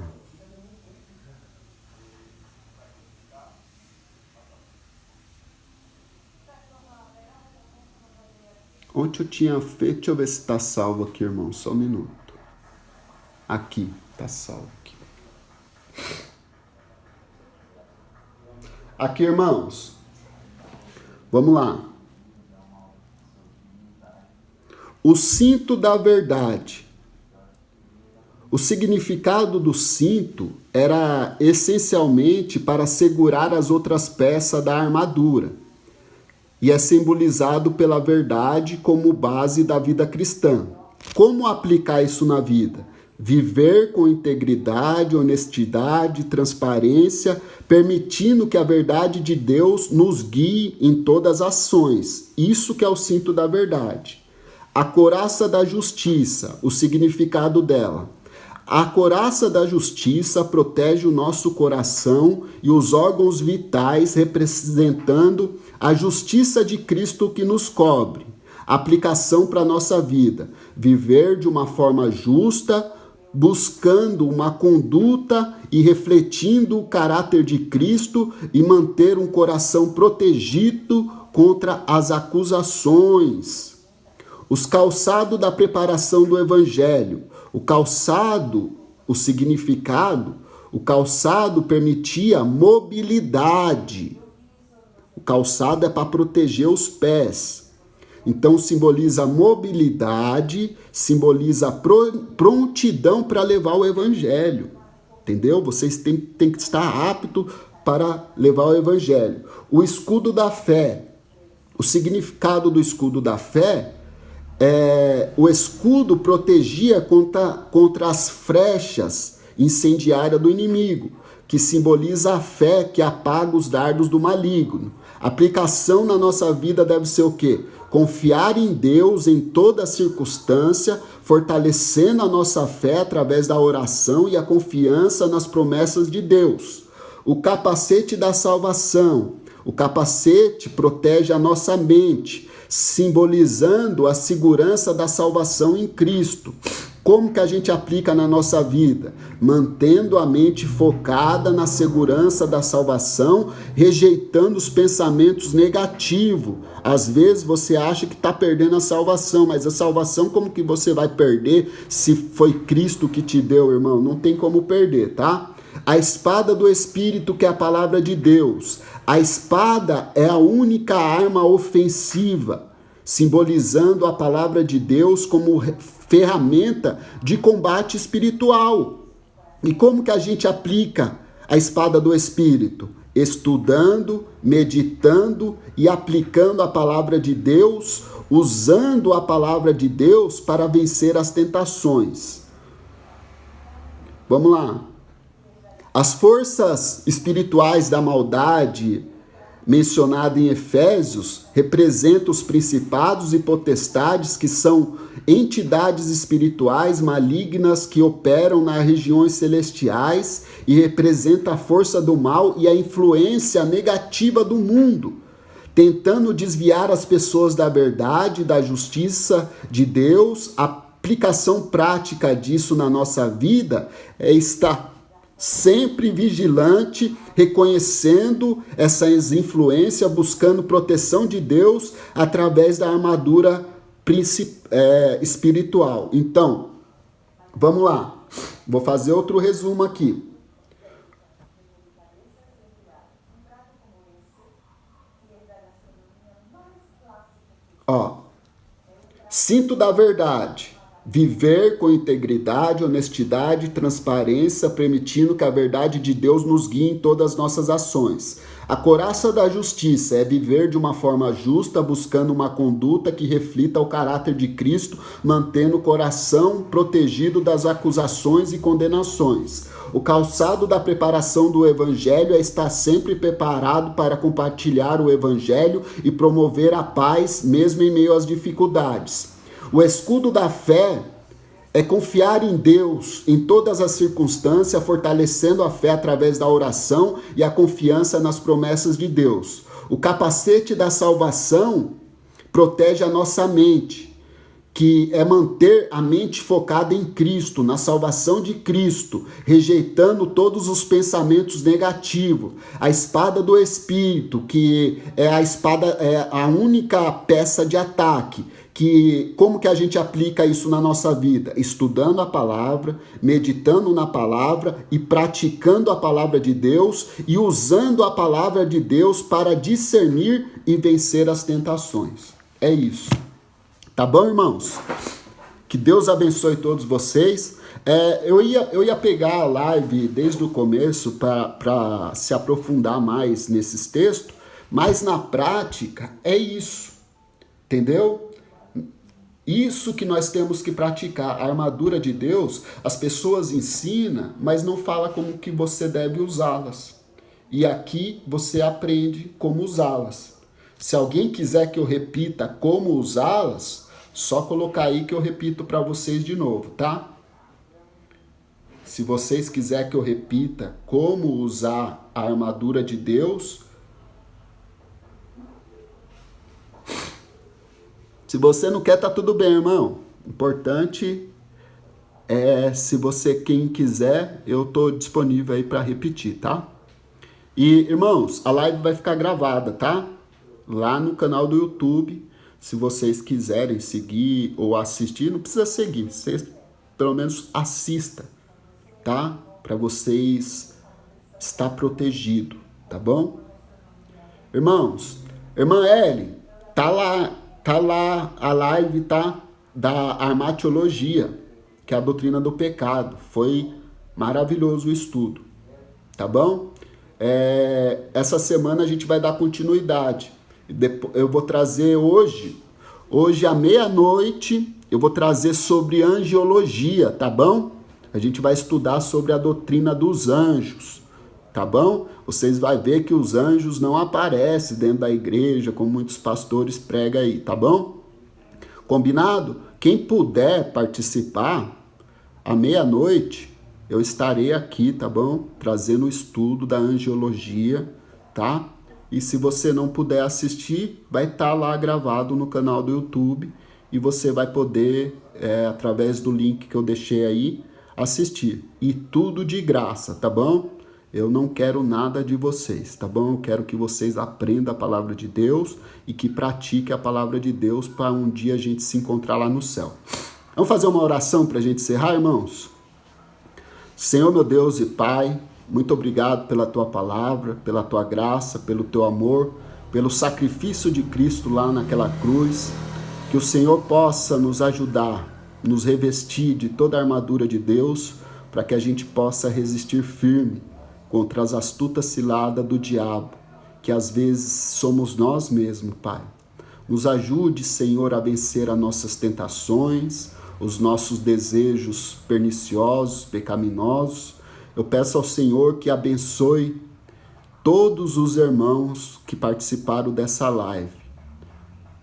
Ontem eu tinha feito, deixa eu ver se está salvo aqui, irmão, só um minuto. Aqui, está salvo aqui. Aqui, irmãos. Vamos lá. O cinto da verdade. O significado do cinto era essencialmente para segurar as outras peças da armadura e é simbolizado pela verdade como base da vida cristã. Como aplicar isso na vida? Viver com integridade, honestidade, transparência, permitindo que a verdade de Deus nos guie em todas as ações. Isso que é o cinto da verdade. A couraça da justiça, o significado dela. A couraça da justiça protege o nosso coração e os órgãos vitais, representando a justiça de Cristo que nos cobre. Aplicação para a nossa vida. Viver de uma forma justa, buscando uma conduta e refletindo o caráter de Cristo e manter um coração protegido contra as acusações. Os calçados da preparação do Evangelho. O calçado, o significado, o calçado permitia mobilidade. O calçado é para proteger os pés. Então simboliza mobilidade, simboliza prontidão para levar o evangelho. Entendeu? Vocês têm que estar aptos para levar o evangelho. O escudo da fé. O significado do escudo da fé o escudo protegia contra as flechas incendiárias do inimigo, que simboliza a fé que apaga os dardos do maligno. A aplicação na nossa vida deve ser o quê? Confiar em Deus em toda circunstância, fortalecendo a nossa fé através da oração e a confiança nas promessas de Deus. O capacete da salvação. O capacete protege a nossa mente, simbolizando a segurança da salvação em Cristo. Como que a gente aplica na nossa vida? Mantendo a mente focada na segurança da salvação, rejeitando os pensamentos negativos. Às vezes você acha que está perdendo a salvação, mas a salvação como que você vai perder se foi Cristo que te deu, irmão? Não tem como perder, tá? a espada do Espírito, que é a palavra de Deus. A espada é a única arma ofensiva, simbolizando a palavra de Deus como ferramenta de combate espiritual. E como que a gente aplica a espada do Espírito? Estudando, meditando e aplicando a palavra de Deus, usando a palavra de Deus para vencer as tentações. Vamos lá. As forças espirituais da maldade, mencionada em Efésios, representam os principados e potestades, que são entidades espirituais malignas que operam nas regiões celestiais, e representa a força do mal e a influência negativa do mundo, tentando desviar as pessoas da verdade, da justiça de Deus. A aplicação prática disso na nossa vida é estar sempre vigilante, reconhecendo essas influências, buscando proteção de Deus através da armadura espiritual. Então, vamos lá. Vou fazer outro resumo aqui. Cinto da verdade. Viver com integridade, honestidade e transparência, permitindo que a verdade de Deus nos guie em todas as nossas ações. A couraça da justiça é viver de uma forma justa, buscando uma conduta que reflita o caráter de Cristo, mantendo o coração protegido das acusações e condenações. O calçado da preparação do Evangelho é estar sempre preparado para compartilhar o Evangelho e promover a paz, mesmo em meio às dificuldades. O escudo da fé é confiar em Deus em todas as circunstâncias, fortalecendo a fé através da oração e a confiança nas promessas de Deus. O capacete da salvação protege a nossa mente, que é manter a mente focada em Cristo, na salvação de Cristo, rejeitando todos os pensamentos negativos. A espada do Espírito, que é a espada, é a única peça de ataque. Como que a gente aplica isso na nossa vida? Estudando a palavra, meditando na palavra e praticando a palavra de Deus e usando a palavra de Deus para discernir e vencer as tentações. É isso. Tá bom, irmãos? Que Deus abençoe todos vocês. Eu ia pegar a live desde o começo para se aprofundar mais nesses textos, mas na prática é isso. Entendeu? Isso que nós temos que praticar. A armadura de Deus, as pessoas ensinam, mas não fala como que você deve usá-las. E aqui você aprende como usá-las. Se alguém quiser que eu repita como usá-las, só colocar aí que eu repito para vocês de novo, tá? Se vocês quiserem que eu repita como usar a armadura de Deus, se você não quer, tá tudo bem, irmão. Importante é, se você, quem quiser, eu tô disponível aí para repetir, tá? E, irmãos, a live vai ficar gravada, tá? Lá no canal do YouTube. Se vocês quiserem seguir ou assistir, não precisa seguir. Vocês, pelo menos, assista, tá? Para vocês estar protegido, tá bom? Irmãos, irmã Ellen, tá lá a live, tá? Da armatiologia, que é a doutrina do pecado. Foi maravilhoso o estudo, tá bom? Essa semana a gente vai dar continuidade. Eu vou trazer hoje à meia-noite, eu vou trazer sobre angiologia, tá bom? A gente vai estudar sobre a doutrina dos anjos, tá bom? Vocês vão ver que os anjos não aparecem dentro da igreja, como muitos pastores pregam aí, tá bom? Combinado? Quem puder participar, à meia-noite, eu estarei aqui, tá bom? Trazendo o estudo da angiologia, tá? E se você não puder assistir, vai estar lá gravado no canal do YouTube e você vai poder, através do link que eu deixei aí, assistir. E tudo de graça, tá bom? Eu não quero nada de vocês, tá bom? Eu quero que vocês aprendam a palavra de Deus e que pratiquem a palavra de Deus para um dia a gente se encontrar lá no céu. Vamos fazer uma oração para a gente encerrar, irmãos? Senhor, meu Deus e Pai, muito obrigado pela tua palavra, pela tua graça, pelo teu amor, pelo sacrifício de Cristo lá naquela cruz. Que o Senhor possa nos ajudar, nos revestir de toda a armadura de Deus, para que a gente possa resistir firme contra as astutas ciladas do diabo, que às vezes somos nós mesmos, Pai. Nos ajude, Senhor, a vencer as nossas tentações, os nossos desejos perniciosos, pecaminosos. Eu peço ao Senhor que abençoe todos os irmãos que participaram dessa live.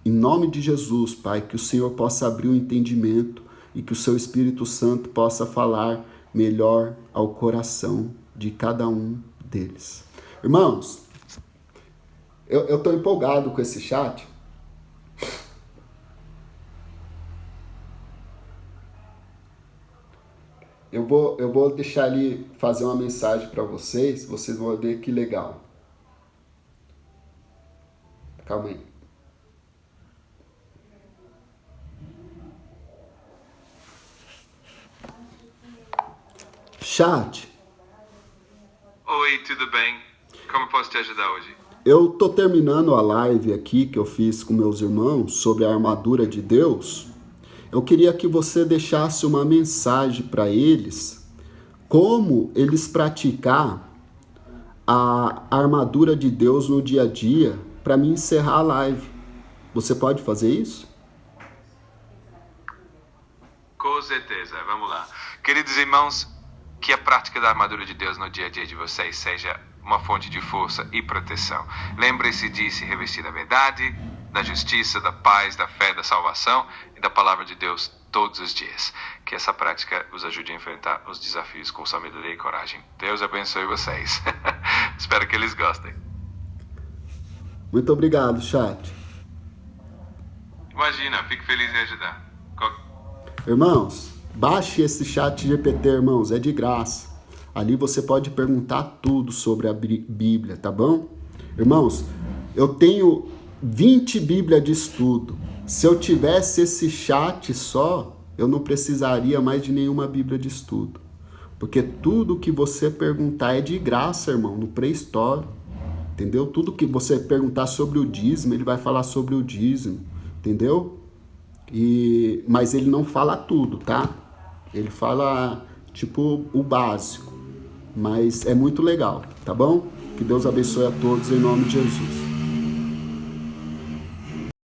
Em nome de Jesus, Pai, que o Senhor possa abrir o entendimento e que o seu Espírito Santo possa falar melhor ao coração de cada um deles. Irmãos, eu estou empolgado com esse chat. Eu vou deixar ali fazer uma mensagem para vocês vão ver que legal. Calma aí. Chat. Oi, tudo bem? Como posso te ajudar hoje? Eu tô terminando a live aqui que eu fiz com meus irmãos sobre a armadura de Deus. Eu queria que você deixasse uma mensagem para eles, como eles praticar a armadura de Deus no dia a dia, para mim encerrar a live. Você pode fazer isso? Com certeza, vamos lá. Queridos irmãos, que a prática da armadura de Deus no dia a dia de vocês seja uma fonte de força e proteção. Lembre-se de se revestir da verdade, da justiça, da paz, da fé, da salvação e da palavra de Deus todos os dias. Que essa prática os ajude a enfrentar os desafios com sabedoria e coragem. Deus abençoe vocês. Espero que eles gostem. Muito obrigado, chat. Imagina, fico feliz em ajudar. Irmãos, baixe esse chat GPT, irmãos, é de graça. Ali você pode perguntar tudo sobre a Bíblia, tá bom? Irmãos, eu tenho 20 Bíblias de estudo. Se eu tivesse esse chat só, eu não precisaria mais de nenhuma Bíblia de estudo. Porque tudo que você perguntar é de graça, irmão, no pré-história. Entendeu? Tudo que você perguntar sobre o dízimo, ele vai falar sobre o dízimo. Entendeu? Mas ele não fala tudo, tá? Ele fala, tipo, o básico. Mas é muito legal, tá bom? Que Deus abençoe a todos em nome de Jesus.